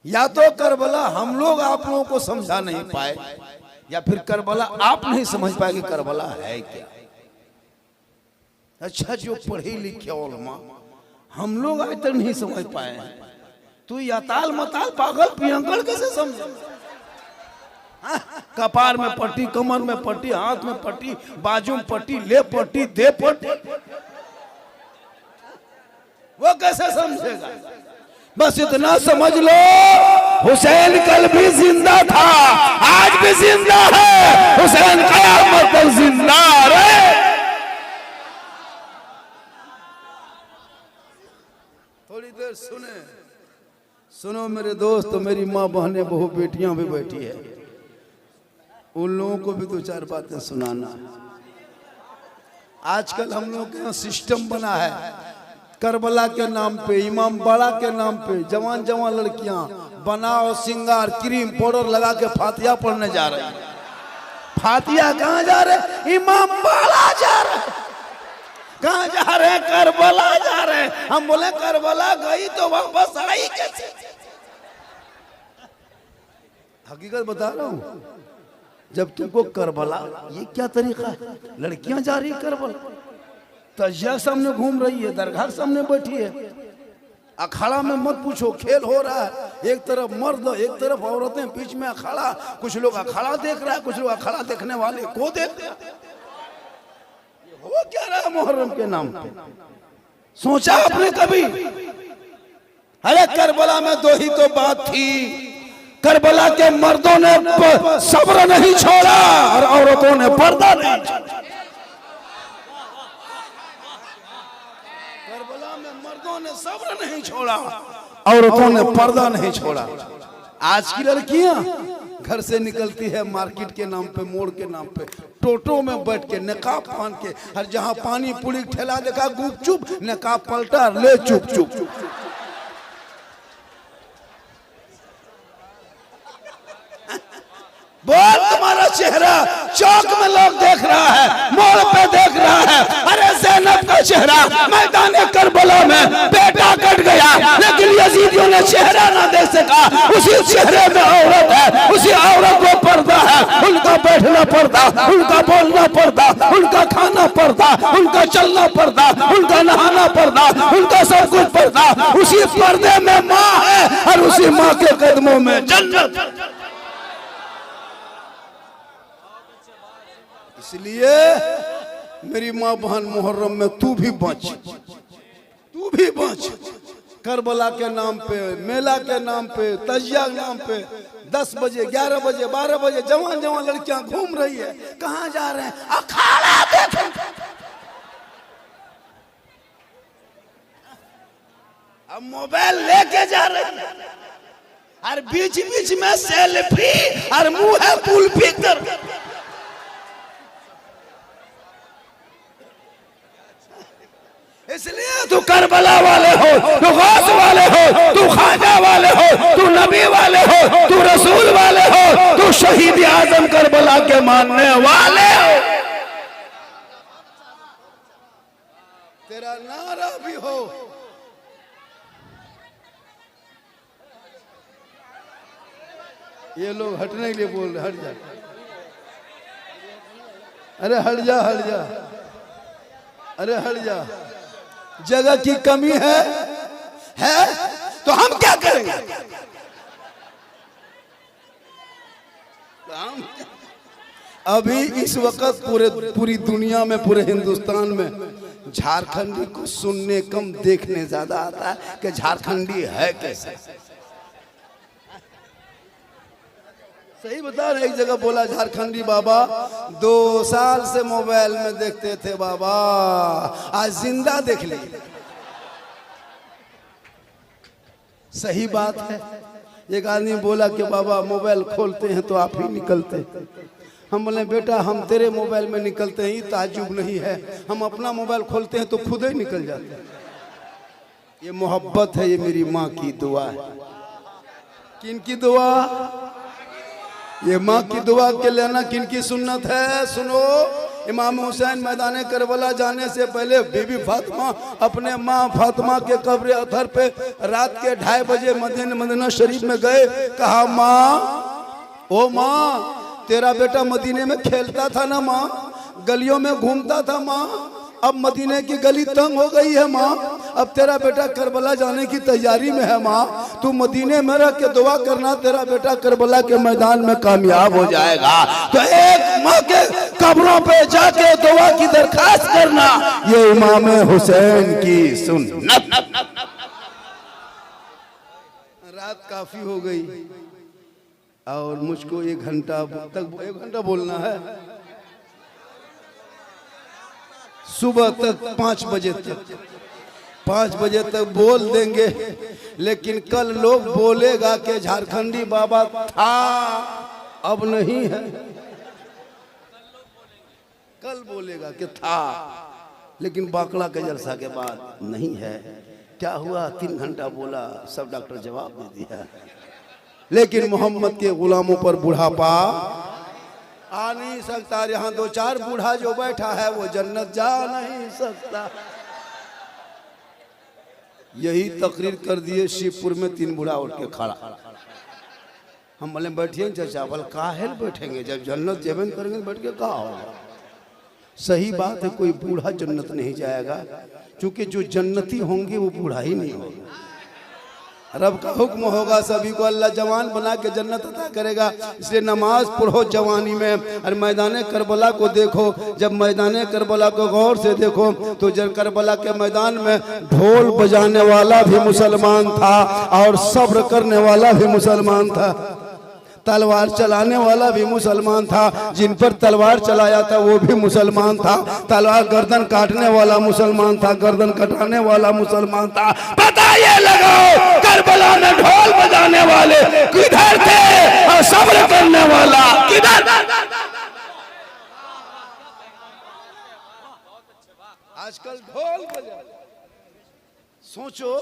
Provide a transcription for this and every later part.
या तो करबला हम लोग आप लोगों को समझा नहीं पाए, या फिर करबला आप नहीं समझ पाए कि करबला है क्या। अच्छा, जो पढ़े लिखे उलमा हम लोग आज तक नहीं समझ पाए हैं, तू याताल मताल पागल पियंगड़ कैसे समझे। कपार में पट्टी, कमर में पट्टी, हाथ में पट्टी, बाजू में पट्टी, ले पट्टी, दे पट्टी, वो कैसे समझेगा। बस इतना समझ लो, हुसैन कल भी जिंदा था, आज भी जिंदा है, हुसैन कयामत तक जिंदा रहे। थोड़ी देर सुनो मेरे दोस्त, मेरी माँ बहनें बहू बेटियां भी बैठी है, उन लोगों को भी दो चार बातें सुनाना। आजकल हम लोग के यहाँ सिस्टम बना है, करबला के नाम पे, इमाम बाड़ा के नाम पे जवान जवान लड़कियां बनाओ सिंगार, क्रीम पाउडर लगा के फातिया पढ़ने जा रहे हैं। फातिया कहाँ जा रहे? इमाम बाड़ा जा रहे हैं। कहाँ जा रहे हैं? करबला जा रहे हैं। हम बोले करबला गई तो वापस आई कैसे? हकीकत बता रहा हूँ, जब तुमको करबला, ये क्या तरीका है? लड़कियां जा रही करबला, तजिया सामने घूम रही है, दरगाह सामने बैठी है, अखाड़ा में मत पूछो, खेल हो रहा है, एक तरफ मर्द एक तरफ औरतें, बीच में अखाड़ा। कुछ लोग अखाड़ा देख रहा है, कुछ लोग अखाड़ा देखने वाले को देख रहे हैं। हो क्या रहा है मुहर्रम के नाम पे? सोचा आपने कभी? अरे करबला में दो ही तो बात थी, करबला के मर्दों ने सब्र नहीं छोड़ा और औरतों ने पर्दा नहीं छोड़ा। करबला में मर्दों ने सब्र नहीं छोड़ा, औरतों ने पर्दा नहीं छोड़ा। आज की लड़कियां घर से निकलती है मार्केट के नाम पे, मोड़ के नाम पे, टोटो में बैठ के नकाब पहन के, हर जहां पानी पूरी ठेला देखा गुपचुप, नकाब पलटा, ले चुप चुप। बोल, तुम्हारा चेहरा चौक में लोग देख रहा है, मोड़ पे देख रहा है। अरे ज़ैनब का चेहरा मैदान करबला में बेटा कट गया, लेकिन यजीदियों ने चेहरा ना देख सका। उसी चेहरे में औरत है, उसी औरत को पर्दा है, उनका बैठना पर्दा, उनका बोलना पर्दा, उनका खाना पर्दा, उनका चलना पर्दा, उनका नहाना पर्दा, उनका सब कुछ पर्दा। उसी पर्दे में माँ है और उसी माँ के कदमों में जन्नत। इसलिए मेरी माँ बहन, मुहर्रम में तू भी बच, तू भी बच। करबला के नाम पे, मेला के नाम पे, तजिया के नाम पे 10 बजे 11 बजे 12 बजे जवान जवान लड़कियां घूम रही है। कहाँ जा रहे हैं? अखाड़ा देखें। अब मोबाइल लेके जा रहे हैं और बीच बीच में सेल्फी और मुंह है कुल्फी कर। इसलिए तू करबला वाले हो, तू गौस वाले हो, तू ख्वाजा वाले हो, तू नबी वाले हो, तू रसूल वाले हो, तू शहीद आजम करबला के मानने वाले हो। तेरा नारा भी हो। ये लोग हटने के लिए बोल रहे, हट जा, अरे हट जा, हट जा, अरे हट जा। जगह की कमी है तो हम क्या करेंगे? अभी इस वक्त पूरी दुनिया में, पूरे हिंदुस्तान में झारखंडी को सुनने कम, देखने ज्यादा आता है कि झारखंडी है कैसे। सही बता रहे। एक जगह बोला झारखंडी बाबा 2 साल से मोबाइल में देखते थे बाबा, आज जिंदा देख लिए। सही बात है। एक आदमी बोला कि बाबा मोबाइल खोलते हैं तो आप ही निकलते हैं। हम बोले बेटा हम तेरे मोबाइल में निकलते हैं, ये ताज्जुब नहीं है, हम अपना मोबाइल खोलते हैं तो खुद ही निकल जाते हैं। ये मोहब्बत है, ये मेरी माँ की दुआ है। किन की दुआ? ये माँ की दुआ के लेना किन की सुन्नत है? सुनो, इमाम हुसैन मैदान करबला जाने से पहले बीबी फातिमा अपने माँ फातिमा के कब्र अथर पे रात के 2:30 बजे मदीना शरीफ में गए। कहा माँ, ओ माँ, तेरा बेटा मदीने में खेलता था ना माँ, गलियों में घूमता था माँ, अब मदीने की गली तंग हो गई है माँ, अब तेरा बेटा करबला जाने की तैयारी में है माँ, तू मदीने में रह के दुआ करना, तेरा बेटा करबला के मैदान में कामयाब हो जाएगा। तो एक माँ के कब्रों पे जाके दुआ की दरखास्त करना, ये इमाम हुसैन की सुन्नत। रात काफी हो गई और मुझको 1 घंटा बोलना है, सुबह तक 5 बजे तक बोल देंगे, लेकिन कल लोग बोलेगा कि झारखंडी बाबा था, अब नहीं है। कल बोलेगा कि था, लेकिन बाकला के जलसा के बाद नहीं है। क्या हुआ? 3 घंटा बोला, सब डॉक्टर जवाब दे दिया, लेकिन मोहम्मद के गुलामों पर बुढ़ापा आ नहीं सकता। यहाँ 2-4 बूढ़ा जो बैठा है वो जन्नत जा नहीं सकता। यही तकरीर कर दिए शिवपुर में 3 बूढ़ा उठ के खड़ा। हम बोले बैठिए चाचा, बोल काहे बैठेंगे, जब जन्नत जेबन करेंगे बैठ के कहा होगा। सही बात है, कोई बूढ़ा जन्नत नहीं जाएगा, क्योंकि जो जन्नती होंगे वो बूढ़ा ही नहीं होगा। रब का हुक्म होगा, सभी को अल्लाह जवान बना के जन्नत अता करेगा। इसलिए नमाज पढ़ो जवानी में। और मैदान करबला को देखो, जब मैदान करबला को गौर से देखो तो जब करबला के मैदान में ढोल बजाने वाला भी मुसलमान था और सब्र करने वाला भी मुसलमान था, तलवार चलाने वाला भी मुसलमान था, जिन पर तलवार चलाया था वो भी मुसलमान था, तलवार गर्दन काटने वाला मुसलमान था, गर्दन कटाने वाला मुसलमान था। पता ये लगाओ करबला में ढोल बजाने वाले किधर थे और सब्र करने वाला किधर? आजकल ढोल बजा, सोचो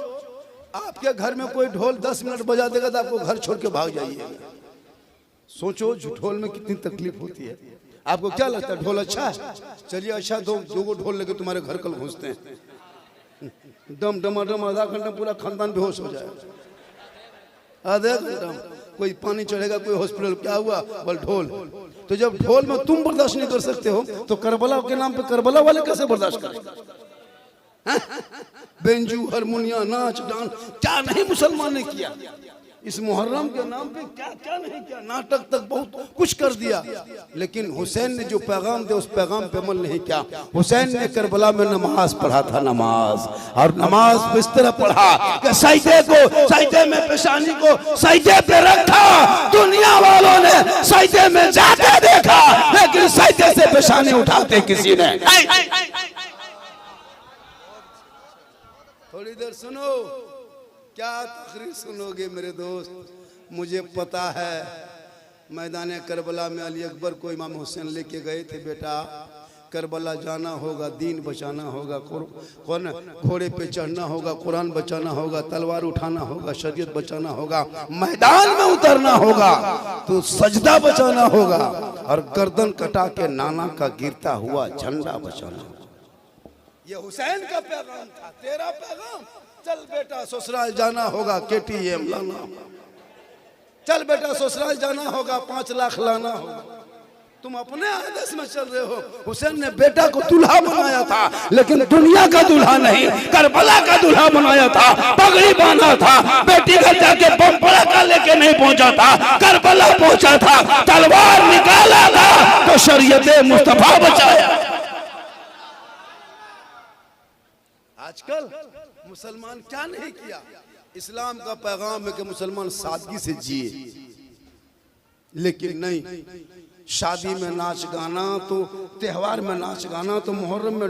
आपके घर में कोई ढोल 10 मिनट बजा देगा तो आपको घर छोड़ के भाग जाइए। सोचो ढोल में कितनी तकलीफ होती है। आपको क्या लगता है ढोल अच्छा है? चलिए अच्छा, 2 ढोल लेके तुम्हारे घर कल घुसते हैं, डम डमाडम आधा घंटा पूरा खानदान बेहोश हो जाएगा। आधे घंटा कोई पानी चढ़ेगा, कोई हॉस्पिटल, क्या हुआ, बोल ढोल। तो जब ढोल में तुम बर्दाश्त नहीं कर सकते हो तो करबला के नाम पे करबला वाले कैसे बर्दाश्त करें? बेंजू, हारमोनिया, नाच डांस, क्या नहीं मुसलमान ने किया इस मुहर्रम के नाम पे, क्या क्या नहीं किया, नाटक तक बहुत कुछ कर दिया। लेकिन हुसैन ने जो पैगाम दिया उस पैगाम पे अमल नहीं किया। हुसैन ने करबला में नमाज पढ़ा था, नमाज, और नमाज इस तरह पढ़ा कि सजदे में पेशानी को सजदे पे रखा। दुनिया वालों ने सजदे में जाते देखा, लेकिन सजदे से पेशानी उठाते किसी ने। थोड़ी देर सुनो, क्या तकरीर सुनोगे मेरे दोस्त। मुझे पता है मैदान करबला में अली अकबर को इमाम हुसैन लेके गए थे, बेटा करबला जाना होगा, दीन बचाना होगा, कौन घोड़े पे चढ़ना होगा, कुरान बचाना होगा, तलवार उठाना होगा, शरीयत बचाना होगा, मैदान में उतरना होगा, तो सजदा बचाना होगा, और गर्दन कटा के नाना का गिरता हुआ झंडा बचाना होगा। ये हुसैन का पैगाम था, तेरा पैगाम। चल बेटा ससुराल जाना होगा, KTM लाना होगा, चल बेटा ससुराल जाना होगा, 5 लाख लाना होगा। तुम अपने आदेश में चल रहे हो। हुसैन ने बेटा को दूल्हा बनाया था, लेकिन दुनिया का दूल्हा नहीं, करबला का दूल्हा बनाया था, पगड़ी बांधा था, बेटी घर जाके बम पड़ाका लेके नहीं पहुंचा था, करबला पहुंचा था, तलवार निकाला था तो शरीयत मुस्तफा बचाया। आजकल मुसलमान क्या नहीं किया। इस्लाम का पैगाम है कि मुसलमान सादगी से जिए, लेकिन नहीं, शादी में नाच गाना, तो त्यौहार में नाच गाना, तो मुहर्रम में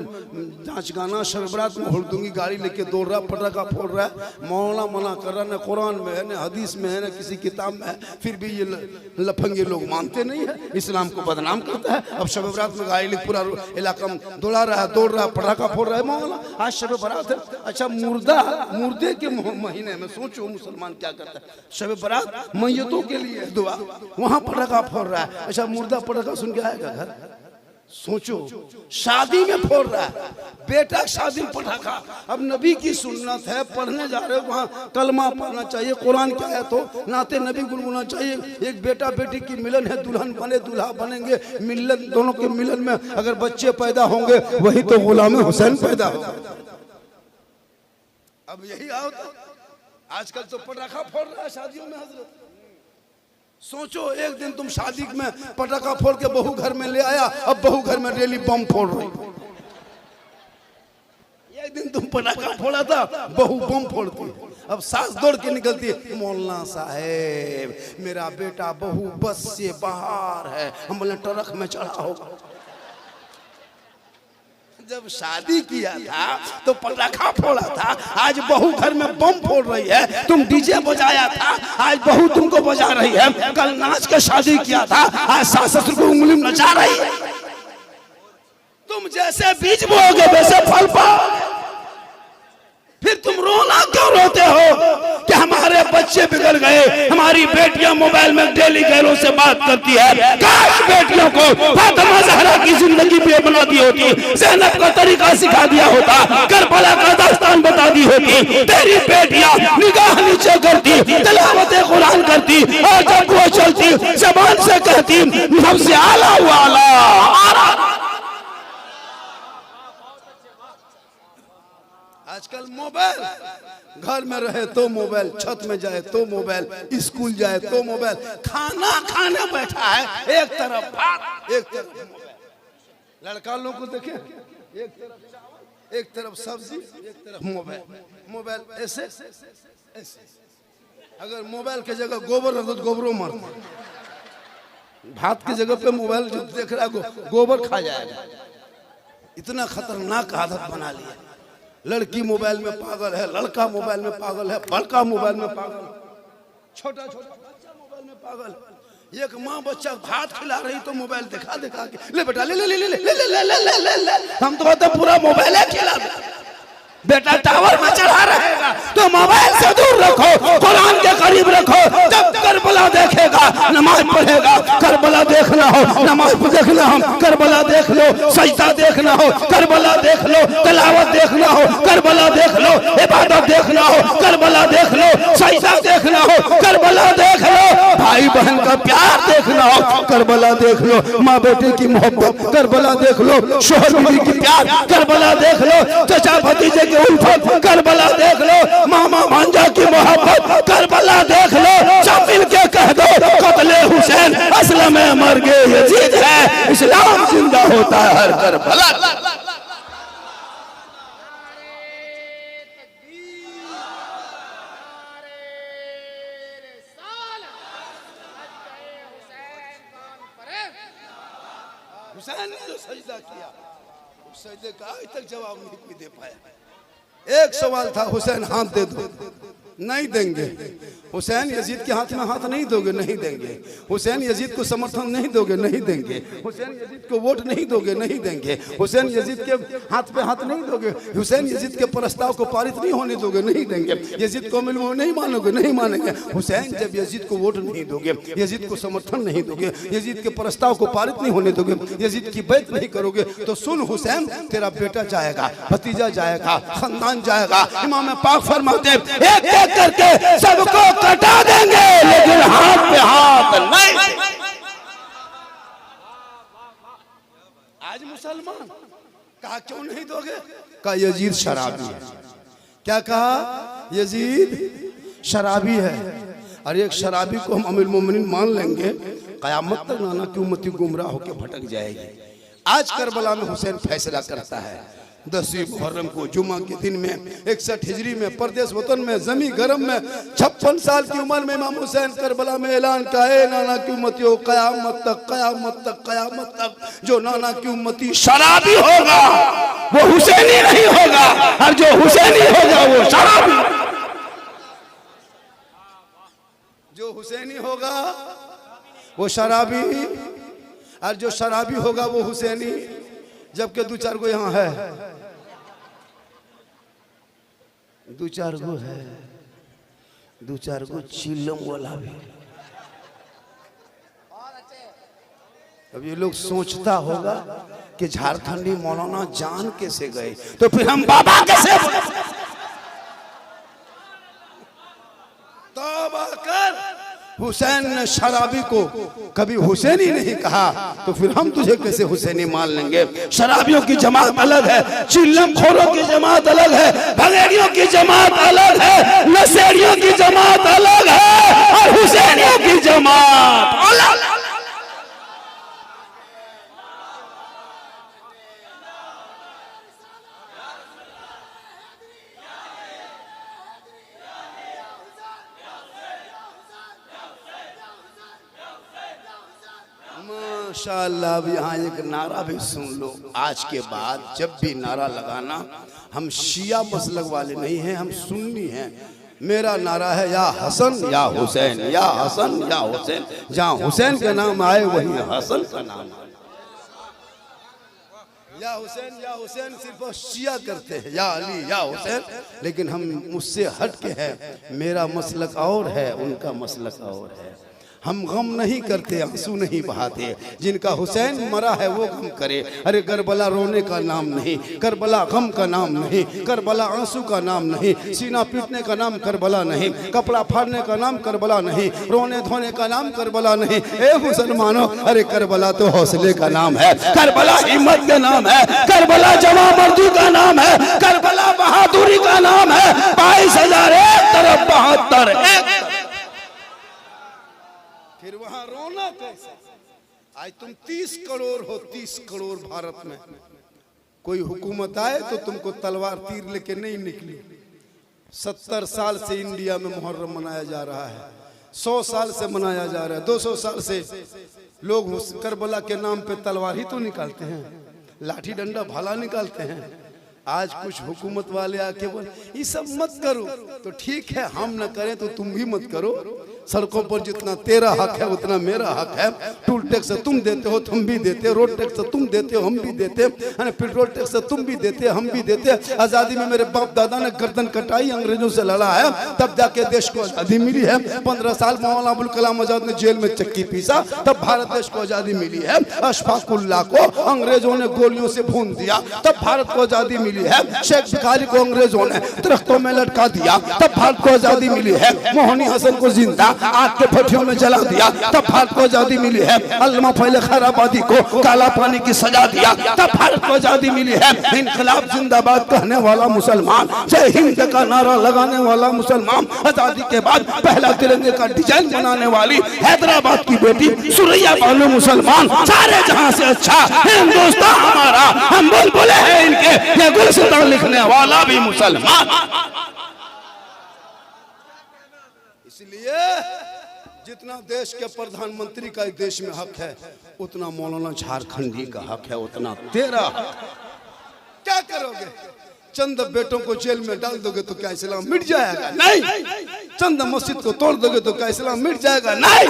नाच गाना, शब बरात में हुड़दुंगी गाड़ी लेके दौड़ रहा, पटाखा फोड़ रहा है। मौलाना मना कर रहा, न कुरान में है, न हदीस में है, न किसी किताब में है, फिर भी ये लफंगे लोग मानते नहीं है, इस्लाम को बदनाम करता है। अब शब बरात में गाड़ी लेके पूरा इलाका में दौड़ा रहा है, दौड़ रहा है, पटाखा फोड़ रहा है मौलाना। आज शब बरात है, अच्छा मुर्दे के महीने में सोचो मुसलमान क्या करता है। शब बरात मैयतों के लिए दुआ, वहाँ पटाखा फोड़ रहा है। अच्छा मुर्दा पटाखा सुन के आएगा घर? सोचो, शादी में फोड़ रहा है बेटा, शादी में पटाखा। अब नबी की सुन्नत है, पढ़ने जा रहे हो वहाँ कलमा पढ़ना चाहिए, कुरान क्या है तो नाते नबी गुनगुना चाहिए। एक बेटा बेटी की मिलन है, दुल्हन बने दूल्हा बनेंगे, मिलन दोनों के मिलन में अगर बच्चे पैदा होंगे वही तो गुलाम हुसैन पैदा होगा। अब यही आओ तो आजकल तो पटाखा फोड़ रहा है शादियों में हजरत। सोचो एक दिन तुम शादी में पटाखा फोड़ के बहू घर में ले आया, अब बहू घर में डेली बम फोड़ रही। एक दिन तुम पटाखा फोड़ा था, बहू बम फोड़ती, अब सास दौड़ के निकलती है, मौलाना साहेब मेरा बेटा बहू बस से बाहर है, हम बोले ट्रक में चढ़ा होगा। जब शादी किया था तो पटाखा फोड़ा था, आज बहू घर में बम फोड़ रही है। तुम डीजे बजाया था, आज बहू तुमको बजा रही है। कल नाच के शादी किया था, आज सास ससुर को उंगली नचा रही है। तुम जैसे बीज बोओगे वैसे फल पाओगे। फिर तुम रोना क्यों रोते हो कि हमारे बच्चे बिगड़ गए, हमारी बेटियां मोबाइल में डेली गैरों से बात करती है। काश बेटियों को फातिमा ज़हरा की जिंदगी पे बना दी होती, ज़ैनब का तरीका सिखा दिया होता, करबला का दास्तान बता दी होती। तेरी बेटियां निगाह नीचे करती, तिलावत कुरान करती, और जब वो चलती ज़बान से कहती सबसे आला वाला। आजकल मोबाइल, घर में रहे तो मोबाइल, छत में जाए तो मोबाइल, स्कूल जाए तो मोबाइल, खाना खाने बैठा है एक तरफ भात एक तरफ मोबाइल। लड़का लोगों को देखे, एक तरफ चावल एक तरफ सब्जी एक तरफ मोबाइल। मोबाइल ऐसे ऐसे, अगर मोबाइल के जगह गोबर रख दो तो गोबरों मरता, भात की जगह पे मोबाइल जो देख रहा है गोबर खा जाएगा। इतना खतरनाक आदत बना लिया। लड़की मोबाइल में पागल है, लड़का मोबाइल में पागल है, बड़का मोबाइल में पागल, छोटा छोटा बच्चा मोबाइल में पागल। एक माँ बच्चा भात खिला रही तो मोबाइल दिखा दिखा के ले बेटा ले ले ले ले ले ले ले ले ले ले, हम तो कहते पूरा मोबाइल है खिला दे। बेटा टावर में चढ़ा रहेगा तो मोबाइल से दूर रखो, कुरान के करीब रखो। जब करबला देखेगा नमाज पढ़ेगा, करबला देखना हो नमाज देखना हो, करबला देख लो, सजदा देखना हो करबला देख लो, तिलावत देखना हो करबला देख लो, इबादत देखना हो करबला देख लो, सजदा देखना हो करबला देख लो, भाई बहन का प्यार देखना हो करबला देख लो, माँ बेटे की मोहब्बत करबला देख लो, शोहर बीवी की प्यार करबला देख लो, चचा भतीजे उल्फत करबला देख लो, मामा भांजा की मोहब्बत करबला देख लो। सब मिल के कह दो कत्ले हुसैन असलम में मर गए यजीद है, इस्लाम जिंदा होता है हर करबला। हुसैन ने जो सजदा किया उस सजदे का आज तक जवाब नहीं कोई दे पाया। एक सवाल था, हुसैन हाथ दे दो, नहीं देंगे। हुसैन यजीद के हाथ में हाथ नहीं दोगे, नहीं देंगे। हुसैन यजीद को समर्थन नहीं दोगे, नहीं देंगे। हुसैन यजीद को वोट नहीं दोगे, नहीं देंगे। हुसैन यजीद के हाथ पे हाथ नहीं दोगे, हुसैन यजीद के प्रस्ताव को पारित नहीं होने दोगे, नहीं देंगे। यजीद को मिलवा नहीं मानोगे, नहीं मानेंगे। हुसैन जब यजीद को वोट नहीं दोगे, यजीद को समर्थन नहीं दोगे, यजीद के प्रस्ताव को पारित नहीं होने दोगे, यजीद की बैत नहीं करोगे, तो सुन हुसैन तेरा बेटा जाएगा, भतीजा जाएगा, खानदान जाएगा। इमाम पाक फरमाते एक एक करके सबको कटा देंगे लेकिन हाथ पे हाथ नहीं। आज मुसलमान कहा क्यों नहीं दोगे, कहा यजीद शराबी है। क्या कहा, यजीद शराबी है। और एक शराबी को हम अमीर मोमिनीन मान लेंगे, कयामत तक नाना की उम्मती गुमराह होकर भटक जाएगी। आज करबला में हुसैन फैसला करता है। 10वीं मुहर्रम को जुमा के दिन में 61 हिजरी में परदेश वतन में जमी गरम में 56 साल की उम्र में इमाम हुसैन करबला में ऐलान का है, नाना की उम्मती हो कयामत तक, कयामत तक, कयामत तक जो नाना की उम्मती शराबी होगा वो हुसैनी नहीं होगा, और जो हुसैनी होगा वो शराबी। जो हुसैनी होगा वो शराबी, और जो शराबी होगा वो हुसैनी। जबकि दो चार गो यहाँ है, दो चार गो है, दो चार गो चिल्लम वाला भी। अब ये लोग सोचता होगा कि झारखंडी मौलाना जान कैसे गए, तो फिर हम बाबा कैसे? तौबा कर, हुसैन ने शराबी को कभी हुसैनी नहीं कहा, तो फिर हम तुझे कैसे हुसैनी मान लेंगे? शराबियों की जमात अलग है, चिल्लम खोरों की जमात अलग है, भंगेड़ियों की जमात अलग है, नशेड़ियों की जमात अलग है, और हुसैनियों की जमात अलग। माशाअल्लाह। अब यहाँ एक नारा भी सुन लो, आज के बाद जब भी नारा लगाना, हम शिया मसलक वाले नहीं हैं, हम सुन्नी हैं। मेरा नारा है या हसन या हुसैन, या हसन या हुसैन। जहाँ हुसैन का नाम आए वहीं हसन का नाम आए। या हुसैन सिर्फ शिया करते हैं, या अली या हुसैन, लेकिन हम मुझसे हट के हैं। मेरा मसलक और है, उनका मसलक और है। हम गम नहीं करते, आंसू नहीं बहाते। जिनका हुसैन मरा है वो गम करे। अरे करबला रोने का नाम नहीं, करबला गम का नाम नहीं, करबला आंसू का नाम नहीं, सीना पीटने का नाम करबला नहीं, कपड़ा फाड़ने का नाम करबला नहीं, रोने धोने का नाम करबला नहीं। ए मुसलमानों, अरे करबला तो हौसले का नाम है, करबला हिम्मत का नाम है, करबला जमा मर्दी का नाम है, करबला बहादुरी का नाम है। 22,000 एक तरफ, 72 एक। फिर वहां रोना कैसे? आज तुम 30 करोड़ हो, 30 करोड़ भारत में। कोई हुकूमत आए तो तुमको तलवार तीर लेके नहीं निकली। 70 साल से इंडिया में मुहर्रम मनाया जा रहा है, 100 साल से मनाया जा रहा है, 200 साल से लोग करबला के नाम पे तलवार ही तो निकालते हैं, लाठी डंडा भाला निकालते हैं। आज कुछ हुकूमत वाले आके बोल ये सब मत करो, तो ठीक है, हम न करें तो तुम भी मत करो। सड़कों पर जितना तेरा हक है उतना मेरा हक है। टूल टैक्स तुम देते हो, हम भी देते, रोड टैक्स तुम देते हो, हम भी देते, पेट्रोल टैक्स तुम भी देते, हम भी देते। आजादी में मेरे बाप दादा ने गर्दन कटाई, अंग्रेजों से लड़ा है, तब जाके देश को आजादी मिली है। 15 साल मौलाना अबुल कलाम आजाद ने जेल में चक्की पीसा, तब भारत देश को आजादी मिली है। अशफाकुल्लाह को अंग्रेजों ने गोलियों से भून दिया, तब भारत को आजादी मिली है। शेख भिखारी को अंग्रेजों ने दरख्तों में लटका दिया, तब भारत को आजादी मिली है। मोहनी हसन को जिंदा आग के भट्टियों में जला दिया, तब भारत को आजादी मिली है। अल्लामा फैले खैराबादी को काला पानी की सजा दिया, तब भारत को आजादी मिली है। इनकलाब जिंदाबाद कहने वाला मुसलमान, जय हिंद का नारा लगाने वाला मुसलमान, आजादी के बाद पहला तिरंगे का डिजाइन बनाने वाली हैदराबाद की बेटी सुरैया बानो मुसलमान, सारे जहां से अच्छा हिंदुस्तान हमारा, हम बुलबुले हैं इनके, ये गुलसितान लिखने वाला भी मुसलमान। इसलिए जितना देश के प्रधानमंत्री का देश में हक है, उतना मौलाना झारखंडी का हक है, उतना तेरा हक। क्या करोगे? चंद बेटों को जेल में डाल दोगे तो क्या इस्लाम मिट जाएगा? नहीं। चंद मस्जिद को तोड़ दोगे तो क्या इस्लाम मिट जाएगा? नहीं।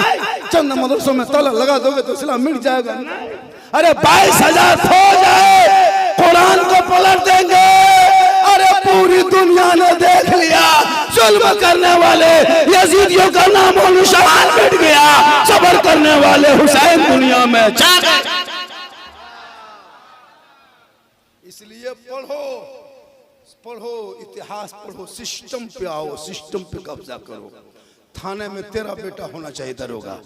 चंद मदरसों में ताला लगा दोगे तो इस्लाम मिट जाएगा? नहीं। अरे 22,000 हो जाए, कुरान को पलट देंगे। अरे पूरी दुनिया ने देख लिया, जुल्म करने वाले यजीदियों का नाम और निशान मिट गया, सब्र करने वाले हुसैन दुनिया में छा गए। इसलिए पढ़ो इतिहास, पढ़ो, सिस्टम पे आओ, सिस्टम पे कब्जा करो। थाने में तेरा बेटा होना चाहिए दरोगा,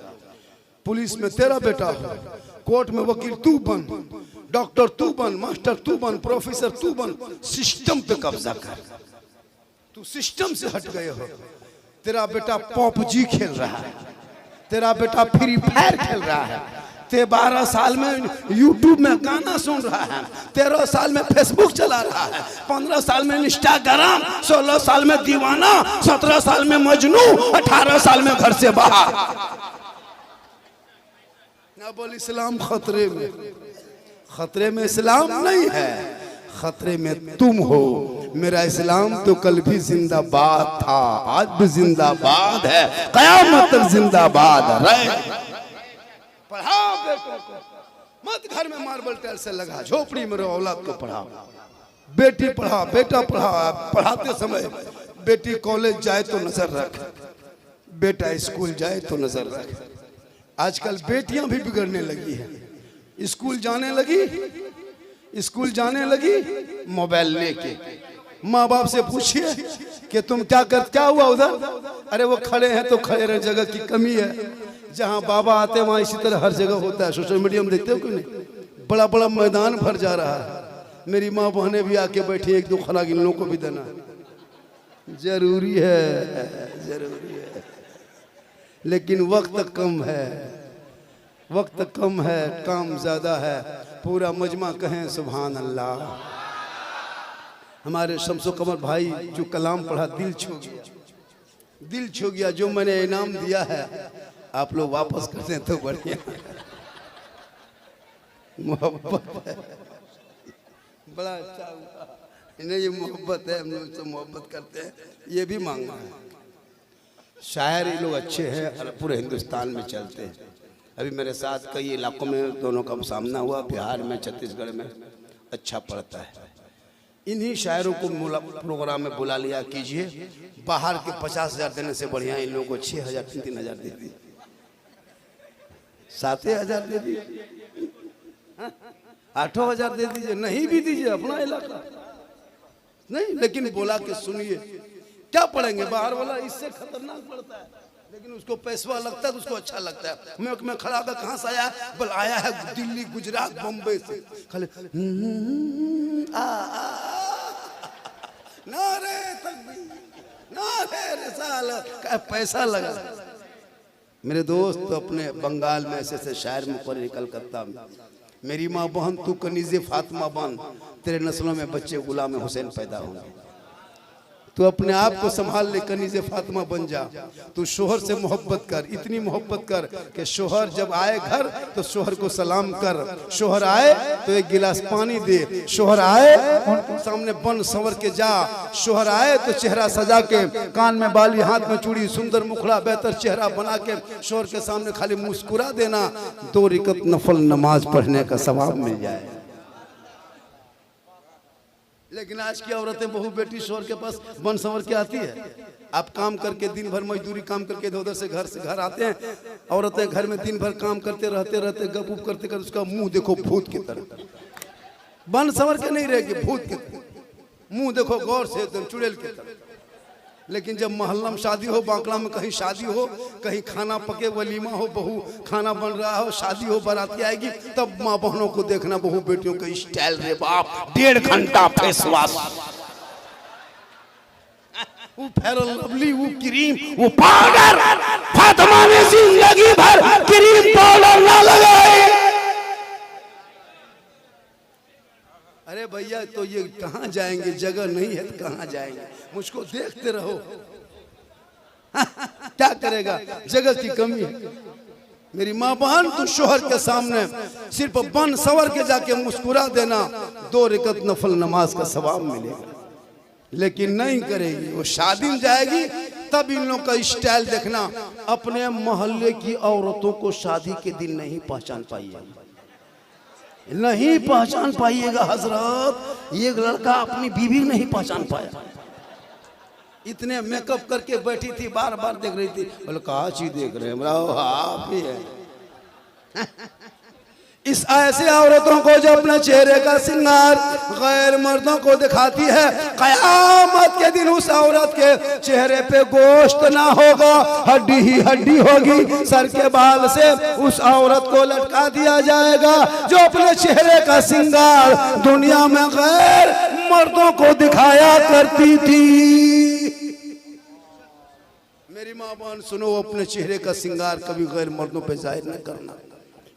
पुलिस में तेरा बेटा हो, कोर्ट में वकील तू बन, डॉक्टर तू बन, मास्टर तू बन, प्रोफेसर तू बन। सिस्टम पे कब्जा कर। तू सिस्टम से हट गए हो। तेरा बेटा पबजी खेल रहा है, तेरा बेटा फ्री फायर खेल रहा है, ते 12 साल में यूट्यूब में गाना सुन रहा है, 13 साल में फेसबुक चला रहा है, 15 साल में इंस्टाग्राम, 16 साल में दीवाना, 17 साल में मजनू, 18 साल में घर से बाहर। ना बोल इस्लाम खतरे में। खतरे में इस्लाम नहीं है, खतरे में तुम हो। मेरा इस्लाम तो कल भी जिंदाबाद था, आज भी जिंदाबाद है, कयामत तक जिंदाबाद रहे। पढ़ाओ बेटों को, मत घर में मार्बल टाइल से लगा, झोपड़ी में रहो, औलाद को पढ़ाओ। बेटी पढ़ा, बेटा पढ़ा। पढ़ाते समय बेटी कॉलेज जाए तो नजर रख, बेटा स्कूल जाए तो नजर रख। आजकल बेटियां भी बिगड़ने लगी है। स्कूल जाने लगी मोबाइल लेके। माँ बाप से पूछिए कि तुम क्या हुआ उधर? अरे वो खड़े हैं तो खड़े रहे, जगह की कमी है। जहाँ बाबा आते हैं वहाँ इसी तरह हर जगह होता है। सोशल मीडिया में देखते हो कि नहीं, बड़ा बड़ा मैदान भर जा रहा है। मेरी माँ बहनें भी आके बैठी, एक दो खुराक इन लोगों को भी देना जरूरी है। लेकिन वक्त कम है, काम ज्यादा है। पूरा मजमा कहें सुभान अल्लाह। हमारे शम्सो कमर भाई जो कलाम पढ़ा, दिल छू गया। जो मैंने इनाम दिया है आप लोग वापस करते हैं तो बढ़िया। मोहब्बत है, बड़ा अच्छा हुआ। इन्हें ये मोहब्बत है, हम लोग से मोहब्बत करते हैं, ये भी मांगना है। शायर ये लोग अच्छे हैं, पूरे हिंदुस्तान में चलते हैं। अभी मेरे साथ कई इलाकों में दोनों का सामना हुआ, बिहार में, छत्तीसगढ़ में अच्छा पड़ता है। इन्हीं शायरों को प्रोग्राम में बुला लिया कीजिए। बाहर के 50,000 देने से बढ़िया इन लोगों को 6,000 3,000 दे दी, 7,000 दे दी, 8,000 दे दीजिए, नहीं भी दीजिए, अपना इलाका नहीं। लेकिन बोला कि सुनिए, क्या पढ़ेंगे बाहर वाला, इससे खतरनाक पड़ता है। लेकिन उसको पैसा लगता है तो उसको अच्छा लगता है। मैं खड़ा होकर कहाँ से आया, बोल आया है दिल्ली, गुजरात, बम्बई से। खाली नारे तकबीर, नारे रिसालत, पैसा लगा। मेरे दोस्त तो अपने बंगाल में ऐसे शायर में पढ़े, कलकत्ता में। मेरी माँ बहन तू कनीज़े फातिमा बन, तेरे नस्लों में बच्चे गुलाम हुसैन पैदा होंगे। तू अपने आप को संभाल ले, कनीज़े फातिमा बन जा। तू शोहर से मोहब्बत कर, इतनी मोहब्बत कर कि शोहर जब आए घर तो शोहर को सलाम कर। शोहर आए तो एक गिलास पानी दे। शोहर आए उनके सामने बन संवर के जा। शोहर आए तो चेहरा सजा के, कान में बाली, हाथ में चूड़ी, सुंदर मुखड़ा, बेहतर चेहरा बना के शोहर के सामने खाली मुस्कुरा देना। 2 रकात नफल नमाज पढ़ने का सवाब मिल जाए। लेकिन आज की औरतें, बहू बेटी शोहर के पास बन संवर के आती है। आप काम करके दिन भर मजदूरी काम करके उधर से घर आते हैं। औरतें घर में दिन भर काम करते रहते गप उप करते उसका मुंह देखो भूत की तरह, बन संवर के नहीं रहेगी, भूत की तरह मुंह देखो गौर से, एकदम चुड़ैल की तरह। लेकिन जब मोहल्ला में शादी हो, बांकड़ा में कहीं शादी हो, कहीं खाना पके, वलीमा हो, बहू खाना बन रहा हो, शादी हो, बाराती आएगी, तब माँ बहनों को देखना, बहू बेटियों का स्टाइल रे बाप, 1.5 घंटा फेस वॉश, वो फेयर लवली, वो क्रीम, वो पाउडर। फातिमा ने जिंदगी भर क्रीम पाउडर ना लगाए। अरे भैया तो ये कहाँ जाएंगे, जगह नहीं है तो कहाँ जाएंगे, मुझको देखते रहो। क्या करेगा, जगह की कमी है। मेरी माँ बहन तू शोहर के सामने सिर्फ बन संवर के जाके मुस्कुरा देना, 2 रकात नफल नमाज का सवाब मिलेगा। लेकिन नहीं करेगी, वो शादी में जाएगी तब इन लोगों का स्टाइल देखना। अपने मोहल्ले की औरतों को शादी के दिन नहीं पहचान पाइएगा, नहीं पहचान पाइएगा हजरत। एक लड़का अपनी बीवी नहीं पहचान पाया, इतने मेकअप करके बैठी थी, बार बार देख रही थी। बोले कहा चीज देख रहे हैं, आप ही है। इस ऐसे औरतों को जो अपने चेहरे का सिंगार गैर मर्दों को दिखाती है, कयामत के दिन उस औरत के चेहरे पे गोश्त ना होगा, हड्डी ही हड्डी होगी। सर के बाल से उस औरत को लटका दिया जाएगा जो अपने चेहरे का सिंगार दुनिया में गैर मर्दों को दिखाया करती थी। मेरी माँ बहन सुनो, अपने चेहरे का सिंगार कभी गैर मर्दों पे जाहिर न करना।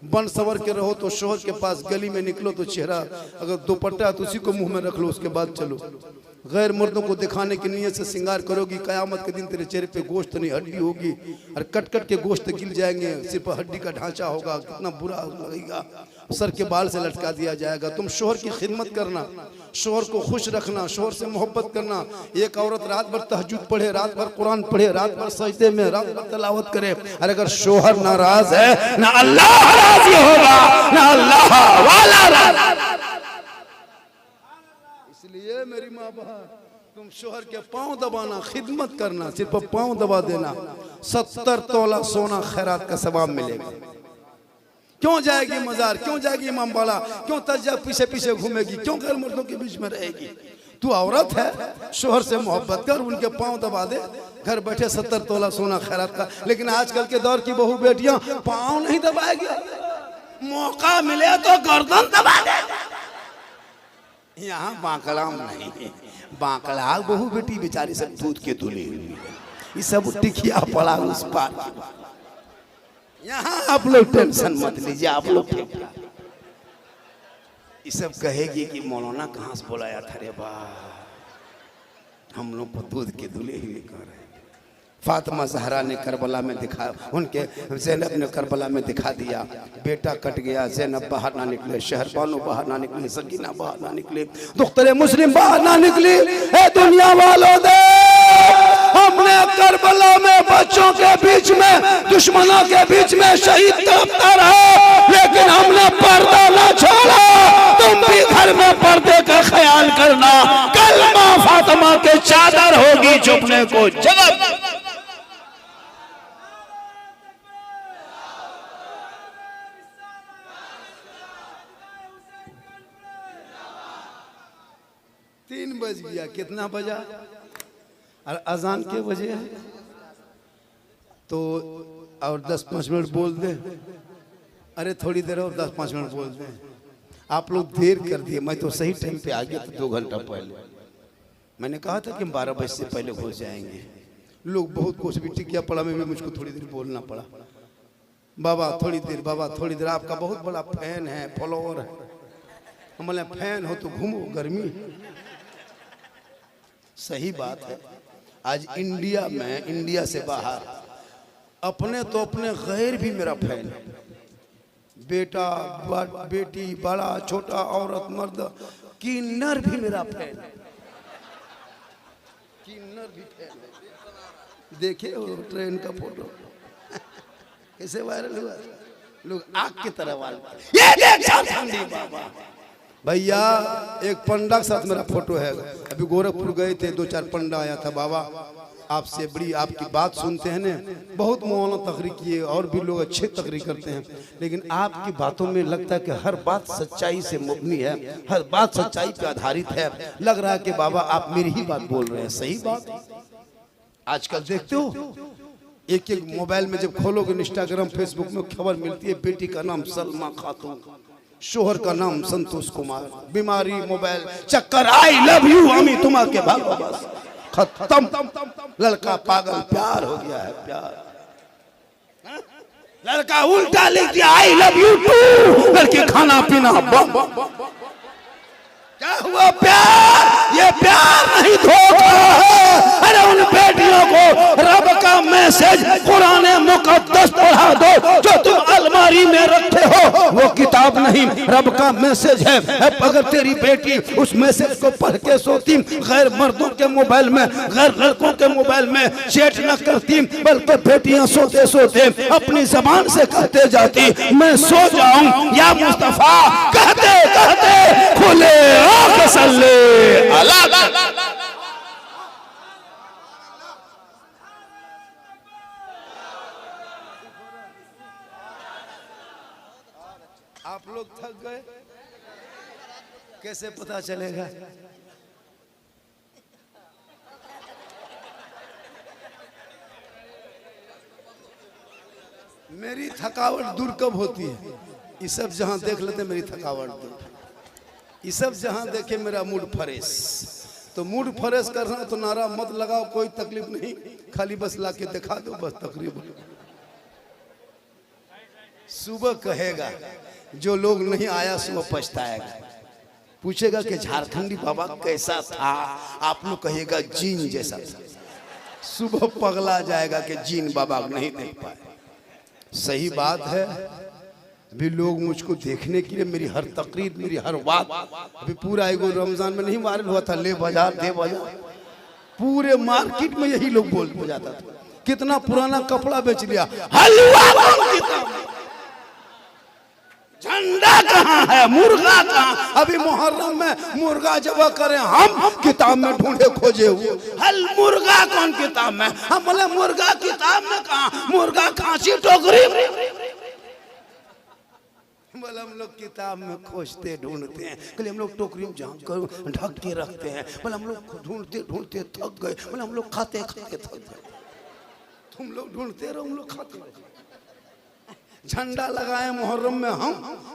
बन सवर के रहो तो शोहर के पास गली में निकलो तो चेहरा अगर दुपट्टा तो उसी को मुंह में रख लो, उसके बाद चलो। गैर मर्दों को दिखाने की नीयत से सिंगार करोगी, कयामत के दिन तेरे चेहरे पे गोश्त नहीं हड्डी होगी, और कट कट के गोश्त गिर जाएंगे, सिर्फ हड्डी का ढांचा होगा, कितना बुरा लगेगा। सर के बाल से लटका दिया जाएगा। तुम शोहर की खिदमत करना, शोहर को खुश रखना, शोहर से मोहब्बत करना। एक औरत रात भर तहज्जुद पढ़े, रात भर कुरान पढ़े, रात भर सजदे में, रात भर तलावत करे, और अगर शोहर नाराज है, ना अल्लाह राजी होगा ना अल्लाह वाला राजी। इसलिए मेरी माँ बहन, तुम शोहर के पांव दबाना, खिदमत करना, सिर्फ पांव दबा देना, 70 तोला सोना खैरात का सवाब मिलेगा। क्यों जाएगी मजार, क्यों जाएगी इमाम बाड़ा, क्यों तज्जा पीछे पीछे घूमेगी, क्यों गैर मर्दों के बीच में रहेगी? तू औरत है, शोहर से मोहब्बत कर, उनके पांव दबा दे, घर बैठे 70 तोला सोना खैरात का। लेकिन आजकल के दौर की बहू बेटियां पांव नहीं दबाएगी, मौका मिले तो गर्दन दबा दे। यहाँ बांकड़ाम नहीं है, बांकड़ा बहू बेटी बेचारी सब दूध के धुली हुई है, ये सब टिकिया पड़ा उस पार। यहाँ आप लोग टेंशन मत लीजिए, आप लोग ठीक। ये सब कहेगी कि मौलाना कहाँ से बुलाया था रे बा, हम लोग को दूध के धुले हुए कर रहे। फातिमा ज़हरा ने करबला में दिखा, उनके ज़ैनब ने करबला में दिखा दिया, बेटा कट गया, ज़ैनब बाहर ना निकले, शहरबानो बाहर ना निकले, सकीना बाहर ना निकले, दुख्तरे मुस्लिम बाहर ना निकली। ए दुनिया वालों दे, हमने करबला में बच्चों के बीच में, दुश्मनों के बीच में शहीद तड़पता रहा, लेकिन हमने पर्दा ना छोड़ा। तुम भी घर में पर्दे का ख्याल करना, कल माँ फातिमा के चादर होगी चुपने को जगह। तीन बज गया, कितना बजा? और अजान के बजे है तो और 10-5 मिनट बोल दे। अरे थोड़ी देर और 10-5 मिनट बोल दे। आप लोग देर कर दिए, मैं तो सही टाइम पे आ गया था 2 घंटा पहले। मैंने कहा था कि हम 12 बजे से पहले हो जाएंगे। लोग बहुत कुछ भी टिकिया पड़ा में भी मुझको थोड़ी देर बोलना पड़ा। बाबा थोड़ी देर, बाबा थोड़ी देर, आपका बहुत बड़ा फैन है, फॉलोअर है। हम बोले फैन हो तो घूमो, गर्मी। सही बात है। आज इंडिया में, इंडिया से बाहर, अपने तो अपने गैर भी मेरा फैन है। बेटा बेटी, बड़ा छोटा, औरत मर्द, किन्नर भी मेरा फैन है, किन्नर भी फैन है। देखे वो ट्रेन का फोटो कैसे वायरल हुआ, लोग आग की तरह वायरल। ये देख झारखंडी बाबा भैया, एक पंडा के साथ मेरा फोटो है। अभी गोरखपुर गए थे, 2-4 पंडा आया था। बाबा आपसे बड़ी आपकी बात सुनते हैं ना, बहुत मौलाना तकरीर किए और भी लोग अच्छे तकरीर करते हैं, लेकिन आपकी बातों में लगता है कि हर बात सच्चाई से मुबनी है, हर बात सच्चाई पे आधारित है। लग रहा है कि बाबा आप मेरी ही बात बोल रहे हैं। सही बात। आजकल देखते हो एक एक मोबाइल में जब खोलोगे इंस्टाग्राम फेसबुक में खबर मिलती है, बेटी का नाम सलमा खातून, शोहर का नाम संतोष कुमार, बीमारी मोबाइल चक्कर, आई लव यू अमी तुमा के भागो, बस खत्म। लड़का पागल, प्यार हो गया है, प्यार। लड़का उल्टा लिख दिया आई लव यू टू, लड़की खाना पीना बम। क्या हुआ? प्यार। ये प्यार नहीं, धोखा है। अरे उन बेटियों को रब का मैसेज कुरान मुकद्दस पढ़ा दो, जो तुम अलमारी में रखे हो वो किताब नहीं, रब का मैसेज है। अगर तेरी बेटी उस मैसेज को पढ़ के सोती, गैर मर्दों के मोबाइल में, गैर लड़कों के मोबाइल में चैट न करती, बल्कि बेटियां सोते सोते अपनी जबान से कहते जाती, मैं सो जाऊं या मुस्तफा, कहते कहते खुले सल्ले अला। आप लोग थक गए, कैसे पता चलेगा? मेरी थकावट दूर कब होती है? ये सब जहां देख लेते मेरी थकावट दूर, ये सब जहां देखे मेरा मूड फ्रेश। तो मूड फ्रेश करना तो नारा मत लगाओ, कोई तकलीफ नहीं, खाली बस लाके दिखा दो, बस तकरीबन। सुबह कहेगा, जो लोग नहीं आया सुबह पछताएगा। पूछेगा कि झारखंडी बाबा कैसा था, आप लोग कहिएगा जीन जैसा था। सुबह पगला जाएगा कि जीन बाबा नहीं देख पाए। सही बात है। अभी लोग मुझको देखने के लिए मेरी हर तकरीर, मेरी हर बात, अभी पूरा एगो रमजान में नहीं वायरल हुआ था, ले बाजार दे बाजार, पूरे मार्केट में यही लोग बोल जाता था। कितना पुराना कपड़ा बेच लिया, हलवा झंडा कहाँ है, मुर्गा कहाँ? अभी मुहर्रम में मुर्गा जब करें हम किताब में ढूंढे खोजे हुए, हल मुर्गा कौन किताब में? हम बोले मुर्गा किताब में कहाँ, मुर्गा कांची टोकरी। बोले हम लोग किताब में खोजते ढूंढते हैं, बोले हम लोग टोकरी में जहाँ कर ढक के रखते हैं, बोले हम लोग ढूंढते ढूंढते थक गए, बोले हम लोग खाते खाते थक गए। तुम लोग ढूंढते रहो, हम लोग खाते रहो। झंडा लगाए मुहर्रम में, हम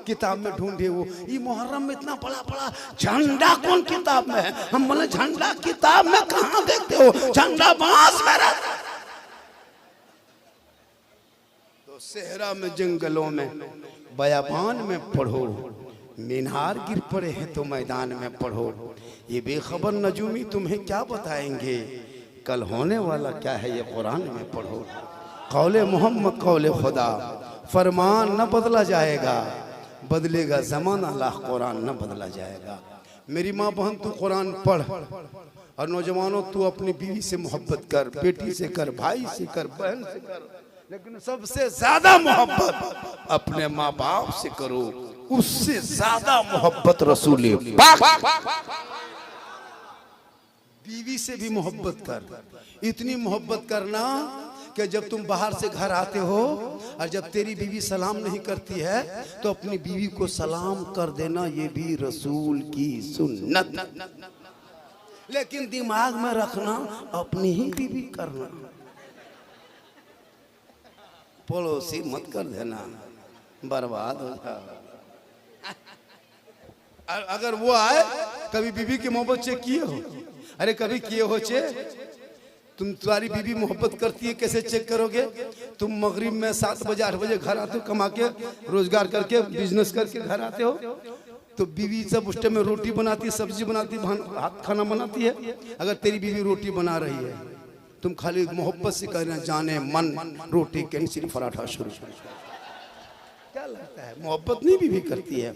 किताब में ढूंढे वो, ये मुहर्रम में इतना बड़ा बड़ा झंडा कौन किताब में है? हम बोले झंडा किताब में कहाँ देखते हो, झंडा बांस में रहता है। तो सेहरा में, जंगलों में, बयाबान में पढ़ो, मीनार गिर पड़े हैं तो मैदान में पढ़ो। ये बेखबर नजूमी तुम्हें क्या बताएंगे, कल होने वाला क्या है ये कुरान में पढ़ो। कौले मोहम्मद कौले खुदा, फरमान न बदला जाएगा, बदलेगा ज़माना, अल्लाह कुरान न बदला जाएगा। मेरी माँ बहन तू कुरान पढ़, और नौजवानों तू अपनी बीवी से मोहब्बत कर, बेटी से कर, भाई से कर, बहन से कर, लेकिन सबसे ज्यादा मोहब्बत अपने माँ बाप से करो, उससे ज्यादा मोहब्बत रसूल पाक। बीवी से भी मोहब्बत कर, इतनी मोहब्बत करना कि जब तुम बाहर से घर आते हो और जब तेरी बीवी सलाम नहीं करती है तो अपनी बीवी को सलाम कर देना, ये भी रसूल की सुन्नत। लेकिन दिमाग में रखना अपनी ही बीवी करना, पड़ोसी मत कर देना, बर्बाद हो जाओ। अगर वो आए कभी बीवी की मोहब्बत चेक किए हो? अरे कभी किए हो चेक? तुम्हारी बीवी मोहब्बत करती है कैसे चेक करोगे? तुम मगरिब में 7 बजे 8 बजे घर आते हो, कमा के रोजगार करके बिजनेस करके घर आते हो, तो बीवी सब उस टाइम में रोटी बनाती है, सब्जी बनाती है, हाथ खाना बनाती है। अगर तेरी बीवी रोटी बना रही है, तुम खाली मोहब्बत से कहना, जाने मन रोटी कैंसिल पराठा शुरू। क्या लगता है मोहब्बत नहीं बीवी करती है?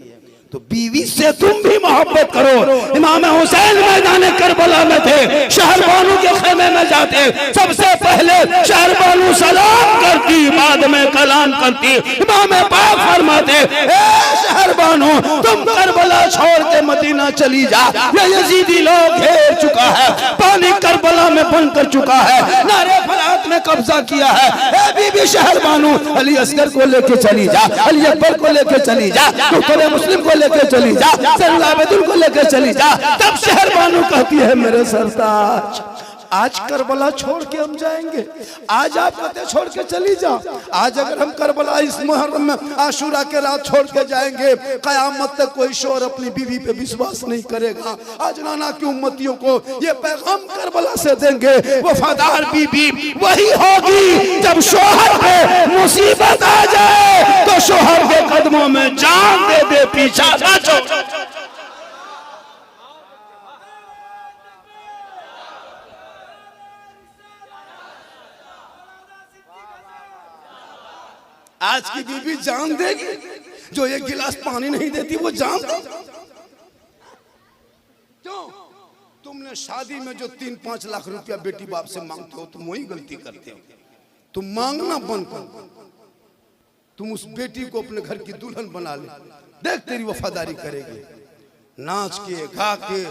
तो बीवी से तुम भी मोहब्बत करो। इमाम हुसैन मैदान करबला में थे, शहरबानू के खेमे में जाते, सबसे पहले शहरबानू सलाम करती, बाद में कलाम करती। इमाम पाक फरमाते, ए शहरबानू तुम करबला छोड़ के मदीना चली जा, ये यजीदी लोग घेर चुका है, पानी करबला में बंद कर चुका है, नारे फरात में कब्जा किया है। ए बीबी शहरबानू अली असगर को लेके चली जा, अली अकबर को लेके चली जा, डॉक्टर मुस्लिम को लेके चली जा, सलाबुद्दीन को लेके चली जा। तब शहरबानू कहती है, मेरे सरताज आज करबला छोड़ के हम जाएंगे, आज आप कहते छोड़ के चली जाओ। आज अगर हम करबला इस मुहर्रम में आशूरा के रात छोड़ के जाएंगे, कयामत तक कोई शोर अपनी बीवी पे विश्वास नहीं करेगा। आज नाना की उम्मतियों को ये पैगाम करबला से देंगे, वफादार बीवी वही होगी जब शोहर पे मुसीबत आ जाए तो शोहर के कदमों में जान दे दे, पीछा ना छोड़। आज की बीवी जान देगी, जो एक गिलास पानी नहीं देती वो जान दे। क्यों? तुमने शादी में जो 3-5 लाख रुपया बेटी बाप से मांगते हो, तुम वही गलती करते हो। तुम मांगना बंद कर, तुम उस बेटी को अपने घर की दुल्हन बना ले, देख तेरी वफादारी करेगी। नाच के गा के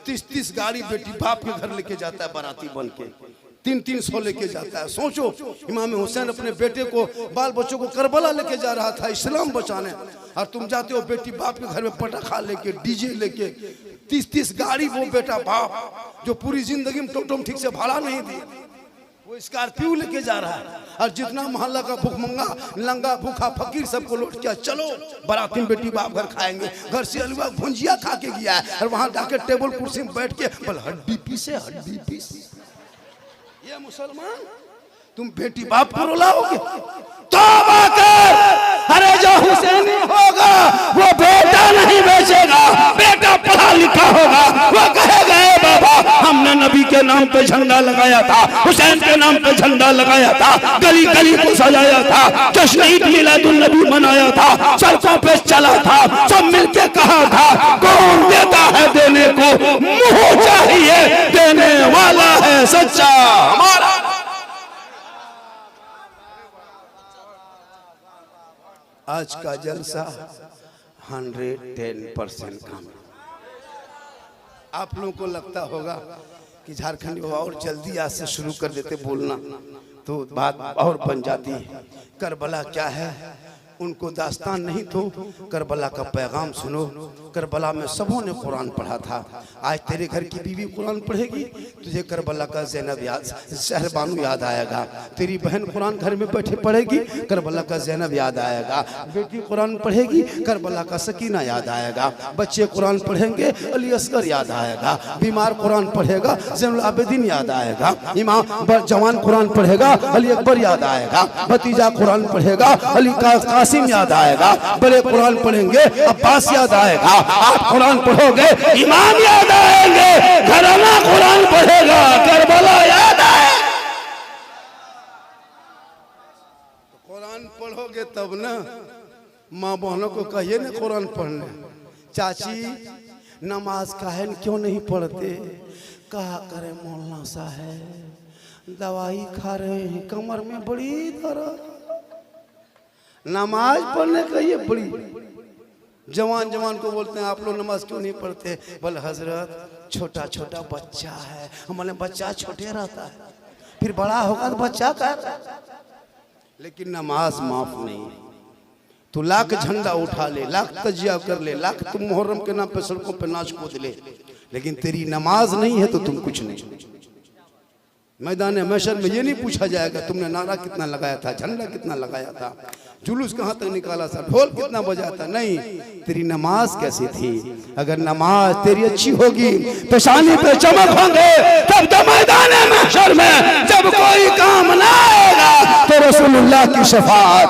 30-30 गाड़ी बेटी बाप के घर लेके जाता है, बाराती बन के 300 लेके जाता है। सोचो, इमाम हुसैन अपने बेटे को, बाल बच्चों को करबला लेके जा रहा था इस्लाम बचाने, और तुम जाते हो बेटी बाप के घर में पटाखा लेके, डीजे लेके, 30-30 गाड़ी। वो बेटा बाप जो पूरी जिंदगी में टोटम ठीक से भाड़ा नहीं दी, वो स्कॉर्पियो लेके जा रहा है, और जितना मोहल्ला का भूखमंगा लंगा भूखा फकीर सबको लौट किया, चलो बाराती में बेटी बाप घर खाएंगे। घर से हलवा भुंजिया खा के गया है, और वहां जाके टेबल कुर्सी में बैठ के बोल हड्डी पीसे हड्डी पीस। ये मुसलमान तुम बेटी बाप को रुलाओगे? तौबा कर। अरे जो हुसैनी होगा वो बेटा नहीं बेचेगा, बेटा पढ़ा लिखा होगा, वो कहेगा बाबा हमने नबी के नाम पे झंडा लगाया था, हुसैन के नाम पे झंडा लगाया था, गली गली को सजाया था, जश्न ईद मिलादुन नबी मनाया था, सड़कों पे चला था, सब मिलके कहा था कौन देता है देने को, मुंह चाहिए देने वाला है सच्चा हमारा। आज का जलसा 110% काम। आप लोगों को लगता होगा कि झारखंड और जल्दी आज से शुरू कर देते बोलना तो बात और बन जाती है। करबला क्या है? उनको दास्तान नहीं तो करबला का पैगाम सुनो। करबला में सबों ने कुरान पढ़ा था। आज तेरे घर की बीवी कुरान पढ़ेगी, तुझे करबला का ज़ैनब याद, शहरबानू याद आएगा। तेरी बहन कुरान घर में बैठे पढ़ेगी, करबला का ज़ैनब याद आएगा। बेटी कुरान पढ़ेगी, करबला का सकीना याद आएगा। बच्चे कुरान पढ़ेंगे, अली असगर याद आएगा। बीमार कुरान पढ़ेगा, ज़ैनुल आबिदीन याद आएगा। इमाम जवान कुरान पढ़ेगा, अली अकबर याद आएगा। भतीजा कुरान पढ़ेगा, अली कासिम याद आएगा। बड़े कुरान पढ़ेंगे, अब्बास याद आएगा। आप कुरान पढ़ोगे, इमाम याद आएंगे। घराना कुरान पढ़ेगा, करबला याद आए। कुरान पढ़ोगे तब ना, माँ बहनों को कहिए ना कुरान पढ़ने। चाची नमाज काहे क्यों नहीं पढ़ते? कहा करे मौलाना साहब दवाई खा रहे हैं, कमर में बड़ी दर्द। नमाज पढ़ने का ये बड़ी जवान जवान को बोलते हैं आप लोग नमाज क्यों नहीं पढ़ते? बोले हजरत छोटा छोटा बच्चा है। हमारे बच्चा छोटे रहता है, फिर बड़ा होगा तो बच्चा का। लेकिन नमाज माफ नहीं। तू लाख झंडा उठा ले, लाख तजिया कर ले, लाख तुम मुहर्रम के नाम पे सड़कों पे नाच कूद ले, लेकिन तेरी नमाज नहीं है तो तुम कुछ नहीं। मैदान महशर में ये नहीं पूछा जाएगा तुमने नारा कितना लगाया था, झंडा कितना लगाया था, जुलूस कहाँ तक निकाला था, ढोल कितना बजाया था। नहीं, तेरी नमाज कैसी थी? अगर नमाज तेरी अच्छी होगी, पेशानी पे चमक होंगे, तब तो मैदान महशर में जब कोई काम ना आएगा तो रसूलुल्लाह की शफाअत।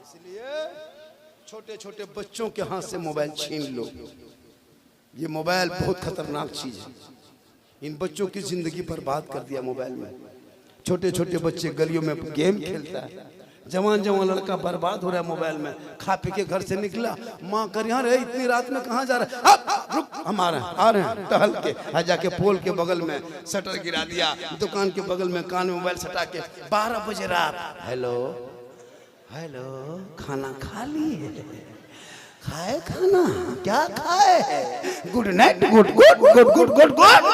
इसलिए छोटे छोटे बच्चों के हाथ से मोबाइल छीन लो। ये मोबाइल बहुत खतरनाक चीज है। इन बच्चों की जिंदगी बर्बाद कर दिया मोबाइल में। छोटे छोटे बच्चे गलियों में गेम खेलता है, जवान जवान लड़का बर्बाद हो रहा है मोबाइल में। खा पी के घर से निकला, माँ कर यहाँ रहे इतनी रात में कहाँ जा रहा है? रुक, हम आ रहे हैं टहल के। आ जाके पोल के बगल में शटर गिरा दिया, दुकान के बगल में कान में मोबाइल सटा के 12 बजे रात, हेलो हेलो खाना खा लिए? खाए खाना? क्या खाए? Good night, good good good good good good.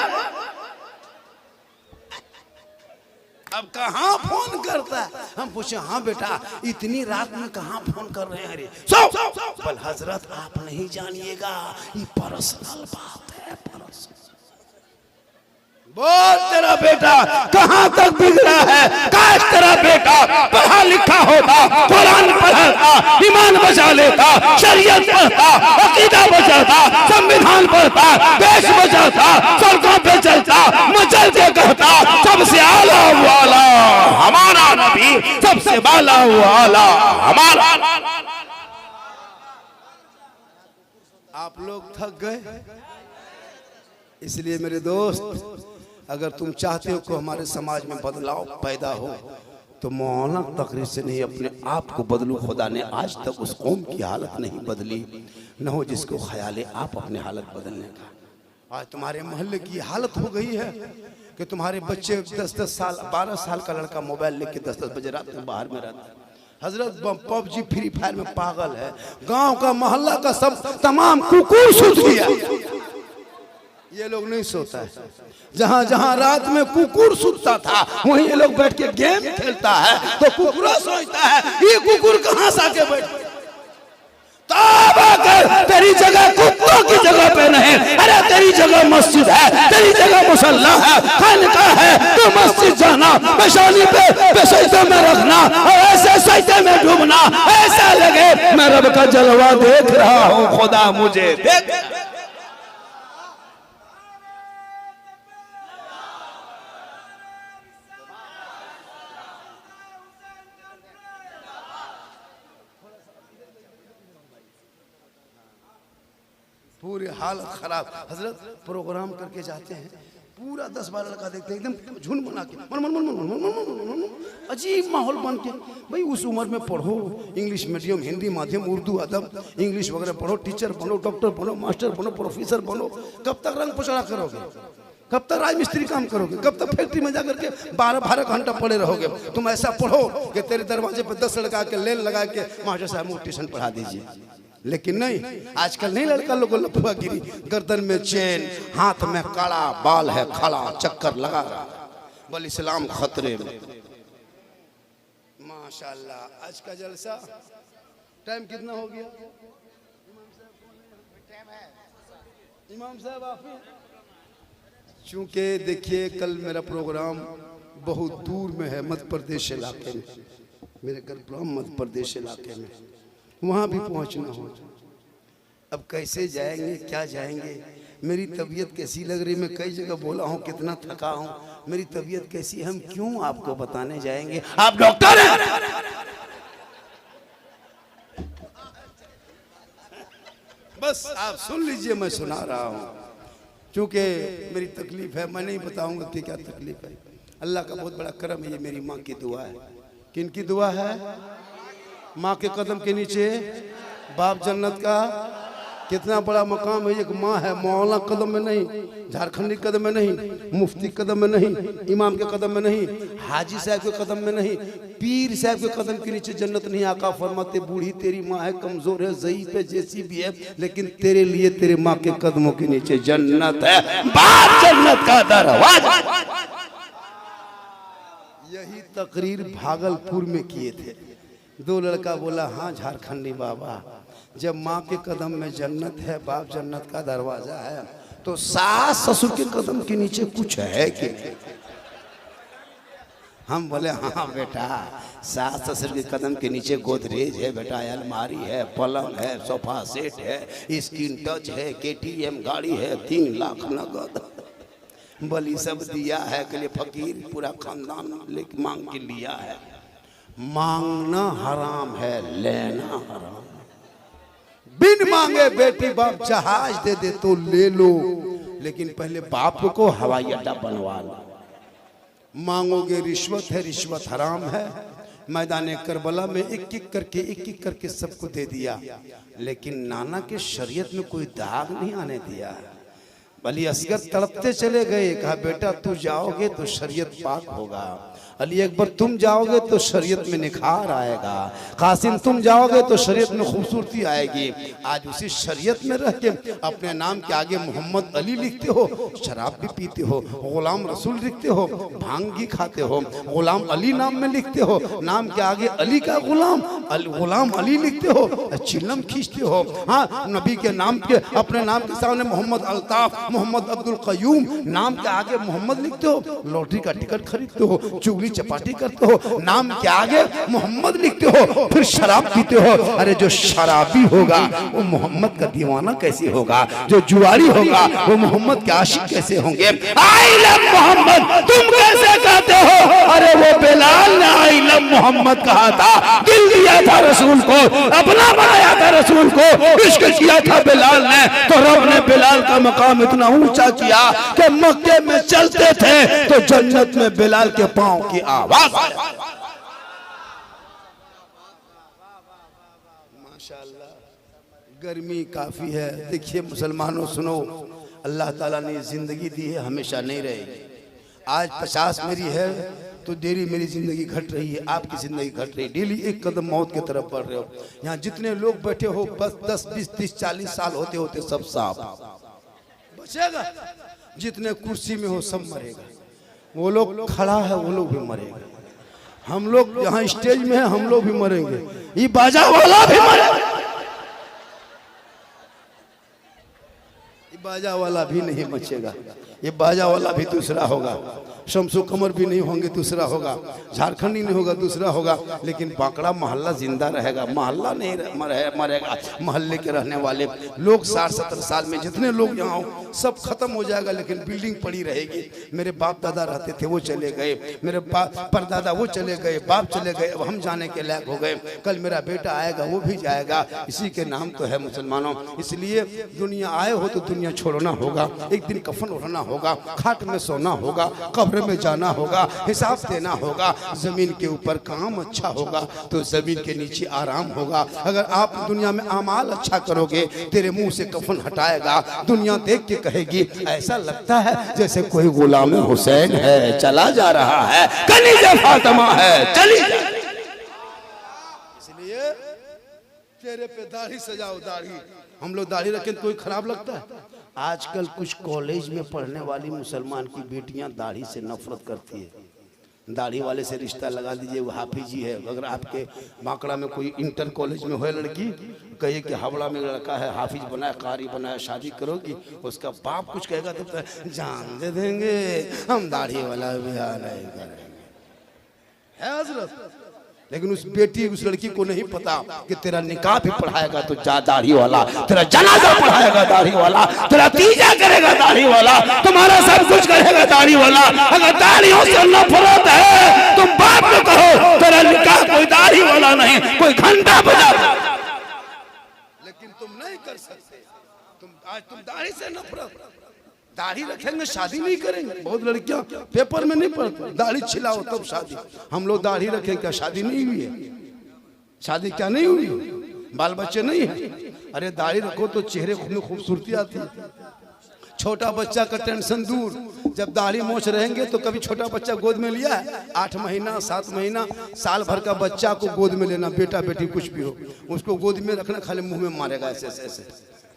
अब कहाँ फोन करता है? हम पूछे हाँ बेटा इतनी रात में कहाँ फोन कर रहे हैं? सो बोल हजरत आप नहीं जानिएगा, ये पर्सनल बात है, पर्सनल। बोल तेरा बेटा कहाँ तक बिगड़ा है? काश तेरा बेटा पढ़ा लिखा होता, कुरान पढ़ता, ईमान बचा लेता, शरीयत पढ़ता, अकीदा बचाता, संविधान पढ़ता, देश बचाता, सड़कों पे चलता, मचल के कहता सबसे आला वाला हमारा नबी, सबसे बाला वाला हमारा। आप लोग थक गए। इसलिए मेरे दोस्त, अगर तुम चाहते हो कि हमारे समाज में बदलाव पैदा हो तो मौलाना तकरीर से नहीं, अपने आप को बदलो। खुदा ने आज तक उस कौम की हालत नहीं बदली, न हो जिसको ख्याल है आप अपने हालत बदलने का। आज तुम्हारे मोहल्ले की हालत हो गई है कि तुम्हारे बच्चे 10-10 साल 12 साल का लड़का मोबाइल लेके 10-10 बजे रात में बाहर में रहता है। हजरत पबजी फ्री फायर में पागल है। गांव का मोहल्ला का सब तमाम कुकुर सूत गया। ये लोग नहीं सोता है। जहां जहां रात में कुकुर सूता था वहीं ये लोग बैठ के गेम खेलता है तो कुकुरा सोचता है ये कुकुर कहां से आके बैठ। तौबा कर, तेरी जगह कुत्तों की जगह पे नहीं। अरे तेरी जगह मस्जिद है, तेरी जगह मुसल्ला है, खानका है। तो मस्जिद जाना, पेशानी पे सजदे में रखना और ऐसे सजदे में डूबना, ऐसा लगे मैं रब का जलवा देख रहा हूँ, खुदा मुझे देख। पूरी हालत खराब। हजरत प्रोग्राम करके जाते हैं, पूरा 10-12 लड़का देखते हैं, एकदम झुंड बना के मन मन मन मन मन मन अजीब माहौल बन के। भाई उस उम्र में पढ़ो, इंग्लिश मीडियम, हिंदी माध्यम, उर्दू अदब, इंग्लिश वगैरह पढ़ो, टीचर बनो, डॉक्टर बनो, मास्टर बनो, प्रोफेसर बनो। कब तक रंग पचड़ा करोगे? कब तक राजमिस्त्री काम करोगे? कब तक फैक्ट्री में जाकर के 12-12 घंटा पड़े रहोगे? तुम ऐसा पढ़ो कि तेरे दरवाजे पर 10 लड़का के लेन लगा के मास्टर साहब मुझे ट्यूशन पढ़ा दीजिए। लेकिन नहीं, आजकल नहीं लड़का लोगों को लफुआ गिरी, गर्दन में चेन, हाथ में काला, बाल है खड़ा, चक्कर लगा रहा। बोल इस्लाम खतरे में। माशाल्लाह आज का जलसा टाइम कितना हो गया? इमाम साहब आप ही? चूंकि देखिए कल मेरा प्रोग्राम बहुत दूर में है, मध्य प्रदेश इलाके में, मेरे कल प्रोग्राम मध्य प्रदेश इलाके में, वहाँ भी पहुँचना हो। अब कैसे जाएंगे, क्या जाएंगे? मेरी तबीयत कैसी लग रही, मैं कई जगह बोला हूँ कितना थका हूँ, मेरी तबीयत कैसी, हम क्यों आपको बताने जाएंगे? आप डॉक्टर हैं? बस आप सुन लीजिए, मैं सुना रहा हूँ क्योंकि मेरी तकलीफ है, मैं नहीं बताऊंगा कि क्या तकलीफ है। अल्लाह का बहुत बड़ा करम है, ये मेरी माँ की दुआ है। किन की दुआ है? माँ के कदम के नीचे बाप जन्नत का कितना बड़ा मकाम है। एक माँ है, मौलाना कदम में नहीं, झारखंडी कदम में नहीं, मुफ्ती कदम में नहीं, इमाम के कदम में नहीं, हाजी साहब के कदम में नहीं, पीर साहब के कदम के नीचे जन्नत नहीं। आका फरमाते बूढ़ी तेरी माँ है, कमजोर है, ज़ईफ है, जैसी भी है, लेकिन तेरे लिए तेरे माँ के कदमों के नीचे जन्नत है, बाप जन्नत का दरवाजा। यही तकरीर भागलपुर में किए थे। दो लड़का बोला हाँ झारखंडी बाबा, जब माँ के कदम में जन्नत है, बाप जन्नत का दरवाजा है, तो सास ससुर के कदम के नीचे कुछ है कि? हम बोले हाँ बेटा, सास ससुर के कदम के नीचे गोदरेज है बेटा, अलमारी है, पलंग है, सोफा सेट है, स्क्रीन टच है, KTM गाड़ी है, 3 लाख नगद बलि सब दिया है के लिए फकीर पूरा खानदान लेके मांग के लिया है। मांगना हराम है, लेना हराम। बिन मांगे बेटी बाप जहाज दे दे तो ले लो, लेकिन पहले बाप को हवाई अड्डा बनवा लो। मांगोगे रिश्वत है, रिश्वत हराम है। मैदान करबला में एक एक करके सबको दे दिया, लेकिन नाना के शरीयत में कोई दाग नहीं आने दिया। अली असगर तड़पते चले गए, कहा बेटा तू जाओगे तो शरीयत पाक होगा, अली अकबर तुम जाओगे तो शरीयत में निखार आएगा, कासिम तुम जाओगे तो शरीयत में खूबसूरती आएगी। आज उसी शरीयत में रह के अपने नाम के आगे मोहम्मद अली लिखते हो, शराब भी पीते हो, गुलाम रसूल लिखते हो, भांग भी खाते हो, गुलाम अली नाम में लिखते हो, नाम के आगे अली का गुलाम अली लिखते हो, चिल्लम खींचते हो। हाँ, नबी के नाम के अपने नाम के सामने मोहम्मद अल्ताफ, मोहम्मद अब्दुल कयूम, नाम के आगे मोहम्मद लिखते हो, लॉटरी का टिकट खरीदते हो, चुगली चपाटी करते हो, नाम के आगे मोहम्मद लिखते हो, फिर शराब पीते हो। अरे जो शराबी होगा वो मोहम्मद का दीवाना कैसे होगा? जो जुआरी होगा वो मोहम्मद के आशिक कैसे होंगे? आई लव मोहम्मद तुम कैसे कहते हो? अरे वो बिलाल ने आई लव मोहम्मद कहा था, दिल दिया था रसूल को, अपना बनाया था रसूल को, इश्क किया था बिलाल ने, तो रब ने बिलाल का मकाम इतना ऊंचा किया कि मक्के में चलते थे तो जन्नत में बिलाल के पांव की आवाज। माशाअल्लाह, गर्मी काफी है। देखिए मुसलमानों सुनो, अल्लाह ताला ने जिंदगी दी है, हमेशा नहीं रहेगी। आज 50 मेरी है तो डेली मेरी जिंदगी घट रही है, आपकी जिंदगी घट रही है, डेली एक कदम मौत की तरफ बढ़ रहे हो। यहाँ जितने लोग बैठे हो बस 10, 20, 30, 40 साल होते होते सब साफ बचेगा। जितने कुर्सी में हो सब मरेगा, वो लोग खड़ा है वो लोग भी मरेगा, हम लोग यहाँ स्टेज में है हम लोग भी मरेंगे, ये बाजा वाला भी मरेगा, ये बाजा वाला भी नहीं बचेगा, ये बाजा वाला भी दूसरा होगा, शमसु कमर भी नहीं होंगे दूसरा होगा, झारखंडी नहीं होगा दूसरा होगा, लेकिन बांकड़ा मोहल्ला जिंदा रहेगा। मोहल्ला नहीं मरेगा, मोहल्ले के रहने वाले लोग 60-70 साल में जितने लोग यहाँ हो सब खत्म हो जाएगा, लेकिन बिल्डिंग पड़ी रहेगी। मेरे बाप दादा रहते थे वो चले गए, मेरे परदादा वो चले गए, बाप चले गए, अब हम जाने के लायक हो गए, कल मेरा बेटा आएगा वो भी जाएगा। इसी के नाम तो है मुसलमानों। इसलिए दुनिया आए हो तो दुनिया छोड़ना होगा, एक दिन कफन उठाना होगा, खाट में सोना होगा, कब्र में जाना होगा, हिसाब देना होगा। जमीन के ऊपर काम अच्छा होगा तो जमीन के नीचे आराम होगा। अगर आप दुनिया में अमाल अच्छा करोगे, तेरे मुंह से कफन हटाएगा, दुनिया देख के कहेगी ऐसा लगता है जैसे कोई गुलाम हुसैन है चला जा रहा है, कनीज़े फातिमा है चली जा। इसलिए चेहरे पे दाढ़ी सजाओ, दाढ़ी हम लोग दाढ़ी रखें तो कोई खराब लगता है? आजकल कुछ कॉलेज में पढ़ने वाली मुसलमान की बेटियां दाढ़ी से नफरत करती है, दाढ़ी वाले से रिश्ता लगा दीजिए, वो हाफिज जी है। अगर आपके बांकड़ा में कोई इंटर कॉलेज में हो लड़की, कहिए कि हावड़ा में लड़का है हाफिज बनाया कारी बनाया, शादी करोगी, उसका बाप कुछ कहेगा तो जान दे देंगे, हम दाढ़ी वाला ब्याह नहीं करेंगे, है हजरत। लेकिन उस बेटी उस लड़की को नहीं पता कि तेरा निकाह भी पढ़ाएगा तो जा दाढ़ी वाला, तेरा जनाजा पढ़ाएगा दाढ़ी वाला, तेरा तीजा करेगा दाढ़ी वाला, तुम्हारा सब कुछ करेगा दाढ़ी वाला। अगर दाढ़ियों से नफरत है तुम बाप को कहो तेरा निकाह कोई दाढ़ी वाला नहीं, कोई घंटा बजा, लेकिन तुम नहीं कर सकते। तुम दाढ़ी से नफरत, दाढ़ी रखेंगे शादी नहीं करेंगे। बहुत लड़कियां पेपर में नहीं पढ़ती, दाढ़ी छिलाओ तब शादी। हम लोग दाढ़ी रखें क्या शादी नहीं हुई है? शादी क्या नहीं हुई? बाल बच्चे नहीं है? अरे दाढ़ी रखो तो चेहरे में खूबसूरती आती है। छोटा बच्चा का टेंशन दूर, जब दाढ़ी मोछ रहेंगे तो कभी छोटा बच्चा गोद में लिया है? 8 महीना 7 महीना साल भर का बच्चा को गोद में लेना, बेटा बेटी कुछ भी हो, उसको गोद में रखना, खाली मुंह में मारेगा ऐसे ऐसे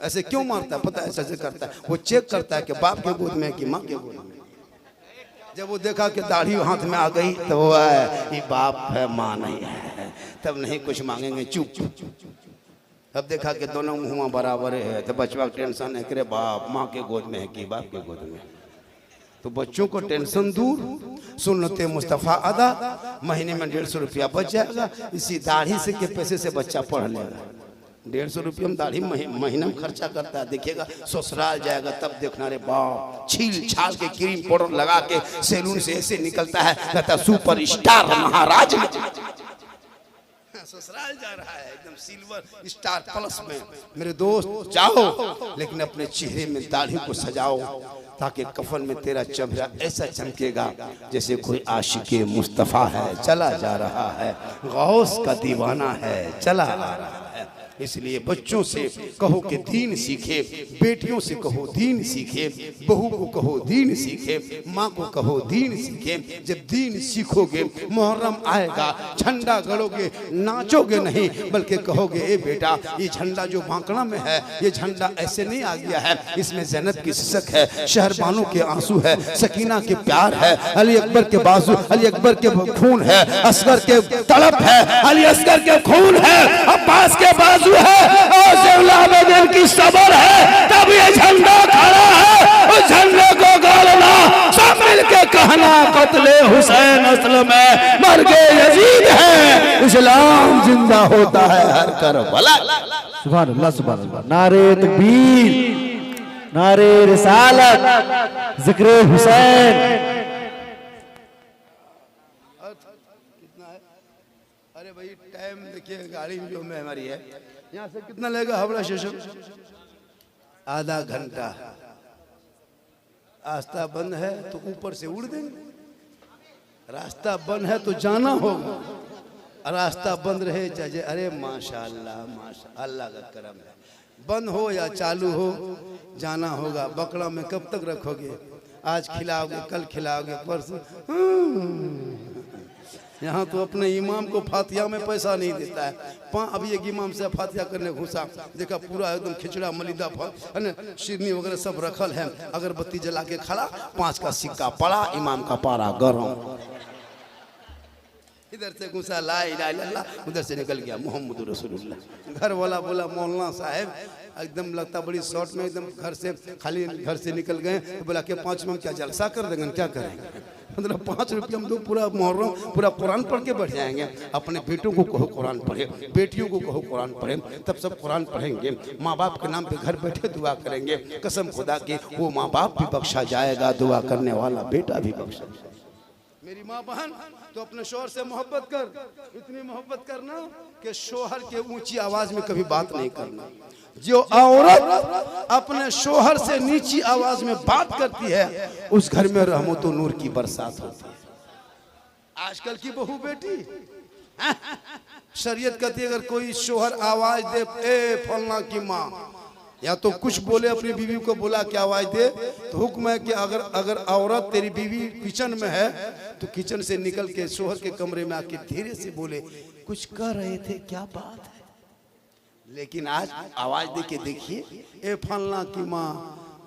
ऐसे। क्यों मारता है पता है? ऐसे करता है, वो चेक करता है कि बाप के गोद में है कि माँ के गोद में। जब वो देखा कि दाढ़ी हाथ में आ गई तो वो है ये बाप है माँ नहीं है, तब नहीं कुछ मांगेंगे, चुप। अब देखा कि दोनों मुँह बराबर है तो बचवा को टेंशन है कि बाप माँ के गोद में है कि बाप के गोद में। तो बच्चों को टेंशन दूर, सुन्नते मुस्तफ़ा अदा, महीने में 150 रुपया बच जाएगा। इसी दाढ़ी से के पैसे से बच्चा पढ़ लेगा। 150 रुपया में दाढ़ी महीना में खर्चा करता है। देखिएगा ससुराल जाएगा तब देखना, रे बाप छील छाल के क्रीम पाउडर लगा के सैलून से ऐसे निकलता है, कहता सुपर स्टार महाराज ससुराल जा रहा है एकदम सिल्वर स्टार प्लस में। मेरे दोस्त जाओ, लेकिन अपने चेहरे में दाढ़ी को सजाओ ताकि कफन में तेरा चेहरा ऐसा चमकेगा जैसे कोई आशिके मुस्तफ़ा है चला जा रहा है, गौस का दीवाना है चला आ रहा है। इसलिए बच्चों से कहो कि दीन सीखे, बेटियों से कहो दीन सीखे, बहू को कहो दीन सीखे, माँ को कहो दीन सीखे। जब दीन सीखोगे, मुहर्रम आएगा, झंडा गड़ोगे, नाचोगे नहीं बल्कि कहोगे ए बेटा ये झंडा जो बांकड़ा में है ये झंडा ऐसे नहीं आ गया है, इसमें ज़ैनब की सिसक है, शहरबानों के आंसू है, सकीना के प्यार है, अली अकबर के बाजू, अली अकबर के खून है, असगर के तड़प है, अली असगर के खून है, अब्बास के बाजू है और ज़ेवलाबेदीन की सबर है, तब ये झंडा खड़ा है। उस झंडे को गालना, सब मिलके कहना कत्ले हुसैन असल में मर गए यजीद है, इस्लाम जिंदा होता है हर करबला। सुभान अल्लाह सुभान अल्लाह। नारे तकबीर, नारे रिसालत, जिक्र हुसैन। अरे भाई टाइम देखिए, गाड़ी जो में हमारी है यहाँ से कितना लगेगा हावड़ा स्टेशन? आधा घंटा। रास्ता बंद है तो ऊपर से उड़ देंगे, रास्ता बंद है तो जाना होगा, रास्ता बंद रहे चाहे अरे माशाअल्लाह माशाअल्लाह का करम है, बंद हो या चालू हो जाना होगा। बकरा में कब तक रखोगे? आज खिलाओगे, कल खिलाओगे, परसों। यहाँ तो अपने इमाम को फातिया में पैसा नहीं देता है। अभी एक इमाम से फातिया करने घुसा, देखा पूरा एकदम खिचड़ा मलिदा शिरनी वगैरह सब रखल है, अगरबत्ती जला के खड़ा, 5 का सिक्का पड़ा, इमाम का पारा गरम। इधर से घुसा ला इलाहा इल्लल्लाह, उधर से निकल गया मोहम्मद रसूलुल्लाह। घर वाला बोला मौलाना साहब एकदम लगता बड़ी शॉर्ट में, एकदम घर से खाली घर से निकल गए तो बोला कि 5 में क्या जलसा कर देंगे, क्या करेंगे? मतलब 5 रुपये हम तो पूरा मुहर्रम पूरा कुरान पढ़ के बैठ जाएंगे। अपने बेटों को कहो कुरान पढ़े, बेटियों को कहो कुरान पढ़े, तब सब कुरान पढ़ेंगे। माँ बाप के नाम पे घर बैठे दुआ करेंगे, कसम खुदा की वो माँ बाप भी बख्शा जाएगा, दुआ करने वाला बेटा भी बख्शा जाएगा। मेरी माँ बहन तो अपने शोहर से मोहब्बत कर, इतनी मोहब्बत करना कि शोहर के ऊंची आवाज में कभी बात नहीं करना। जो औरत अपने शोहर से नीची आवाज में बात करती है उस घर में रहमतो नूर की बरसात होती है। आजकल की बहू बेटी शरीयत कहती है अगर कोई शोहर आवाज दे ए फलना की माँ, या तो कुछ बोले अपनी बीवी को बोला कि आवाज दे, तो हुक्म है कि अगर औरत तेरी बीवी किचन में है तो किचन से निकल के शोहर के कमरे में आके धीरे से बोले कुछ कर रहे थे क्या बात है। लेकिन आज आवाज दे के देखिए ए फलना की माँ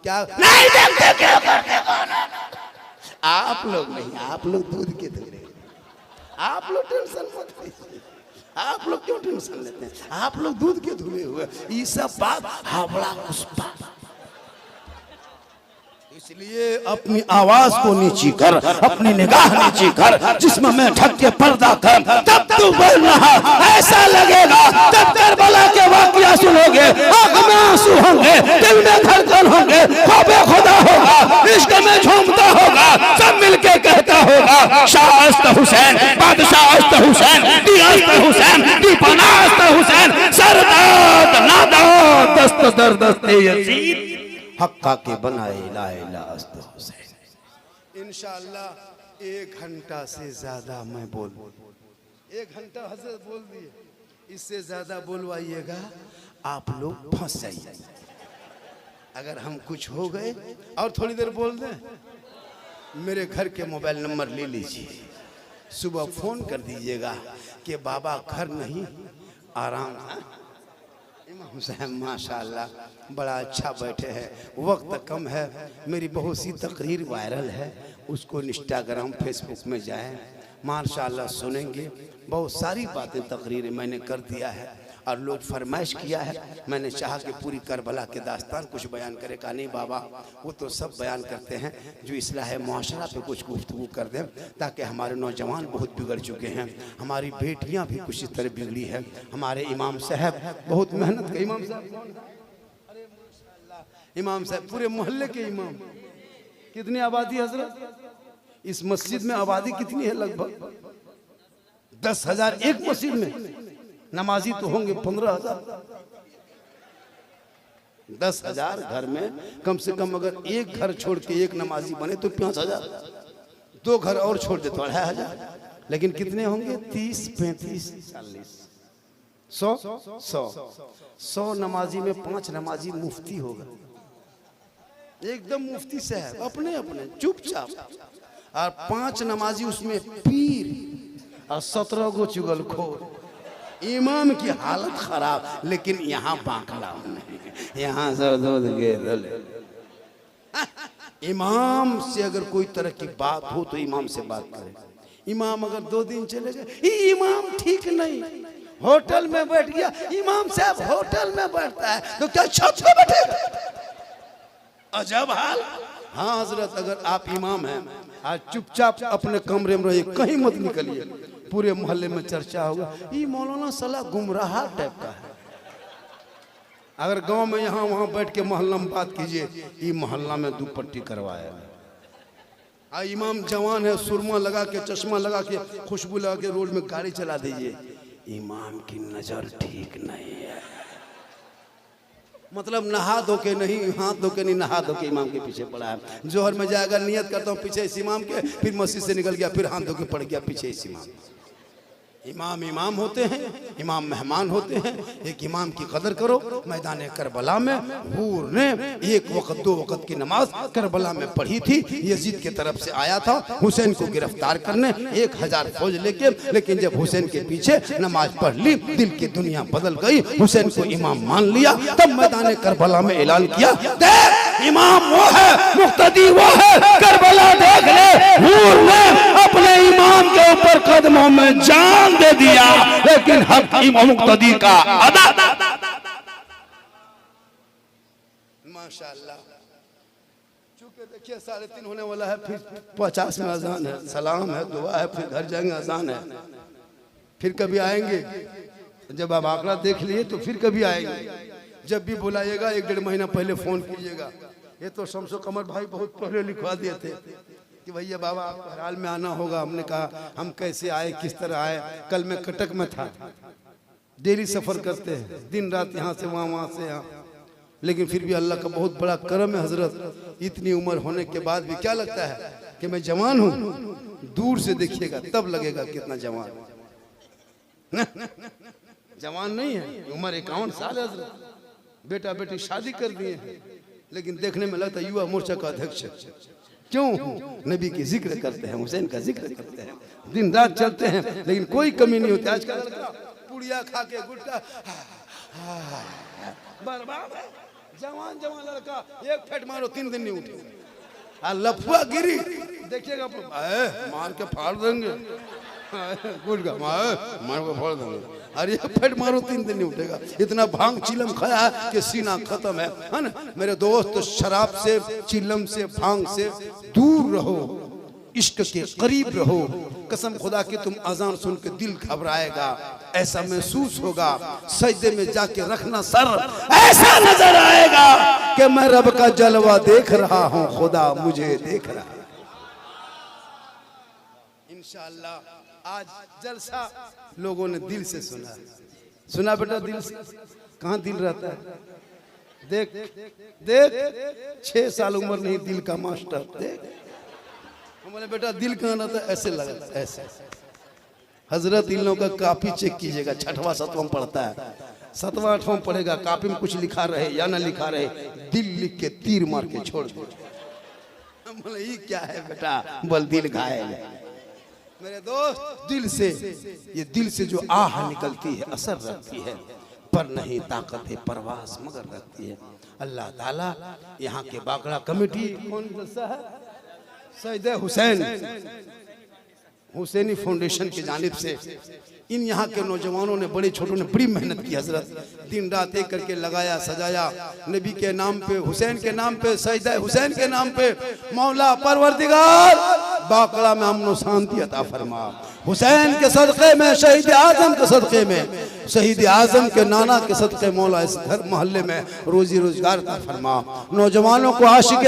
क्या नहीं देखते क्या करते आप लोग नहीं, आप लोग दूध के धुले। आप लोग टेंशन मत लीजिए, आप लोग क्यों टेंशन लेते हैं? आप लोग दूध के धुले हुए, ये सब बात हावड़ा पुष्पा। इसलिए अपनी आवाज को नीची कर, अपनी निगाह नीची कर, जिसमें मैं ढक के पर्दा कर, तब तू बोल रहा ऐसा लगेगा। तब करबला के वाकया सुनोगे, आंख में आंसू होंगे, दिल में धड़कन होंगे, खौफे खुदा होगा, इश्क में झूमता होगा, सब मिलके कहता होगा शाह हुसैन, बादशाह हुसैन, हुसैन, दीपनास्त हुसैन, सरदाद नादाद दस्त दर दस्ते यजीद हक्का के बनाए ला इलाहा इल्लल्लाह हुसैन। इंशाअल्लाह 1 घंटा से ज्यादा मैं बोल 1 घंटा हजरत बोल दिए, इससे ज्यादा बोलवाइएगा आप लोग फंस जाइए। अगर हम कुछ हो गए और थोड़ी देर बोल दें, मेरे घर के मोबाइल नंबर ले लीजिए, सुबह फोन कर दीजिएगा कि बाबा घर नहीं, आराम। इमाम साहब माशाअल्लाह बड़ा अच्छा बैठे हैं, वक्त कम है, मेरी बहुत सी तकरीर वायरल है, उसको इंस्टाग्राम फेसबुक में जाएं, माशाअल्लाह सुनेंगे। बहुत सारी बातें तकरीर मैंने कर दिया है और लोग फरमाइश किया है, मैंने चाहा कि पूरी करबला के दास्तान कुछ बयान करे। कहा नहीं बाबा, वो तो सब बयान करते हैं, जो इस्लाह मुआशरा पे कुछ गुफ्तगू कर दें, ताकि हमारे नौजवान बहुत बिगड़ चुके हैं, हमारी बेटियां भी कुछ इस तरह बिगड़ी है। हमारे इमाम साहब बहुत मेहनत के इमाम साहब, अरे माशाअल्लाह इमाम साहब पूरे मोहल्ले के इमाम। कितनी आबादी हजरत? इस मस्जिद में आबादी कितनी है? लगभग 10,000 एक मस्जिद में, नमाजी तो होंगे 15,000। 10,000 घर में कम से कम अगर एक घर छोड़ के एक नमाजी बने तो 5,000, 2 घर और छोड़ दे तो 2,500। लेकिन कितने होंगे? 30, 35, 40, 100 नमाजी में 5 नमाजी मुफ्ती होगा, एकदम मुफ्ती साहब अपने अपने चुपचाप, और 5 नमाजी उसमें पीर और 17 गो चुगलखोर। इमाम की हालत खराब, लेकिन यहाँ बांकला नहीं, यहाँ से दूध के दले। इमाम से अगर कोई तरह की बात हो तो इमाम से बात करें। इमाम अगर 2 दिन चले गए, इमाम ठीक नहीं, होटल में बैठ गया, इमाम साहब होटल में बैठता है तो क्या छत पे बैठेगा? अजब हाल। हाँ हजरत, अगर आप इमाम हैं, आज चुपचाप अपने कमरे में रहिए, कहीं मत निकलिए, पूरे मोहल्ले में चर्चा होगा ये मौलाना साला गुमराह टाइप का है। अगर गांव में यहाँ वहाँ बैठ के मोहल्ला में बात कीजिए, ये मोहल्ला में दुपट्टी करवाया है। इमाम जवान है, सुरमा लगा के, चश्मा लगा के, खुशबू लगा के रोड में गाड़ी चला दीजिए, इमाम की नजर ठीक नहीं है। मतलब नहा धो के नहीं, हाथ धो के नहीं, नहा धो के इमाम के पीछे पड़ा है। जोहर में जाएगा नियत करता हूँ पीछे इस इमाम के, फिर मस्जिद से निकल गया, फिर हाथ धो के पड़ गया पीछे इस इमाम। इमाम इमाम होते हैं, इमाम मेहमान होते हैं। एक इमाम की कदर करो। मैदान करबला में हूर ने 1 वक्त 2 वक्त की नमाज करबला में पढ़ी थी। यजीद की तरफ से आया था हुसैन को गिरफ्तार करने 1000 फौज लेके, लेकिन जब हुसैन के पीछे नमाज पढ़ ली, दिल की दुनिया बदल गई, हुसैन को इमाम मान लिया। तब मैदान करबला में ऐलान किया, देख इमाम वो है, मुक्तदी वो है, करबला देख ले। हूर ने अपने इमाम के ऊपर कदमों में जान दे दिया, लेकिन हक इमाम मुक्तदी का अदा। माशाअल्लाह। चूंकि देखिए 3:30 होने वाला है, फिर 50 में अजान है, सलाम है, दुआ है, फिर घर जाएंगे, अजान है, फिर कभी आएंगे। जब आप आंकड़ा देख लिए तो फिर कभी आएंगे। जब भी बुलाइएगा 1-1.5 महीना पहले फोन कीजिएगा। ये तो शमसो कमर भाई बहुत पहले लिखवा दिए थे कि भैया बाबा आपको हराल में आना होगा। हमने कहा हम कैसे आए, किस तरह आए। कल मैं कटक में था, डेली सफर करते हैं, दिन रात यहाँ से वहाँ, वहाँ से यहाँ, लेकिन फिर भी अल्लाह का बहुत बड़ा करम है हजरत। इतनी उम्र होने के बाद भी क्या लगता है कि मैं जवान हूँ। दूर से देखिएगा तब लगेगा कितना जवान। जवान नहीं है, उम्र 51 साल है हजरत। बेटा बेटी शादी कर दिए हैं, लेकिन देखने में लगता है युवा मोर्चा का अध्यक्ष। क्यों? नबी की जिक्र करते हैं, हुसैन का जिक्र करते हैं, दिन रात चलते हैं, लेकिन कोई कमी नहीं होती। आज का लड़का पुड़िया खा के गुटखा बर्बाद है। जवान जवान लड़का 1 फेट मारो 3 दिन नहीं उठे। लफुआ गिरी देखिएगा, मार के फाड़ देंगे। गुड का मार को फोड़ दूंगा। अरे फट मारो 3 दिन नहीं उठेगा। इतना भांग चिलम खाया है कि सीना खत्म है ना। मेरे दोस्त, शराब से, चिलम से, भांग से दूर रहो, इश्क के करीब रहो। कसम खुदा की तुम अजान सुन के दिल घबराएगा, ऐसा महसूस होगा। सजदे में जाके रखना सर, ऐसा नजर आएगा कि मैं रब का जलवा देख रहा हूँ, खुदा मुझे देख रहा है। इंशाअल्लाह आज जलसा लोगों ने दिल से सुना। सुना बेटा दिल से? कहाँ दिल रहता है? देख देख 6 साल उम्र नहीं दिल का मास्टर। देख हमारे बेटा दिल कहाँ रहता है? ऐसे लगा, ऐसे। हजरत इन लोगों का काफी चेक कीजिएगा, 6वां 7वां पढ़ता है, 7वां 8वां पढ़ेगा, काफी में कुछ लिखा रहे या ना लिखा रहे, दिल लिख के तीर मार के छोड़ दो। बोले ये क्या है बेटा? बोल दिल घायल है। मेरे दोस्त दिल से, ये दिल से जो आह निकलती है असर रखती है, पर नहीं ताकत है परवास मगर रखती है। अल्लाह ताला यहाँ के बाकड़ा कमेटी कौन जलसा है? सैयद हुसैन हुसैनी फाउंडेशन की जानिब से इन यहाँ के नौजवानों ने, बड़े छोटों ने बड़ी मेहनत की। हजरत दिन रात एक करके लगाया सजाया, नबी के नाम पे, हुसैन के नाम पे, सैयद हुसैन के नाम पे। मौला परवरदिगार बाकड़ा में अमन शांति अता फरमा। हुसैन के सदक़े में, शहीद आजम के सदक़े में, शहीद आजम के नाना के सदक़े मौला इस घर मोहल्ले में रोजी रोजगार अता फरमा। नौजवानों को आशिक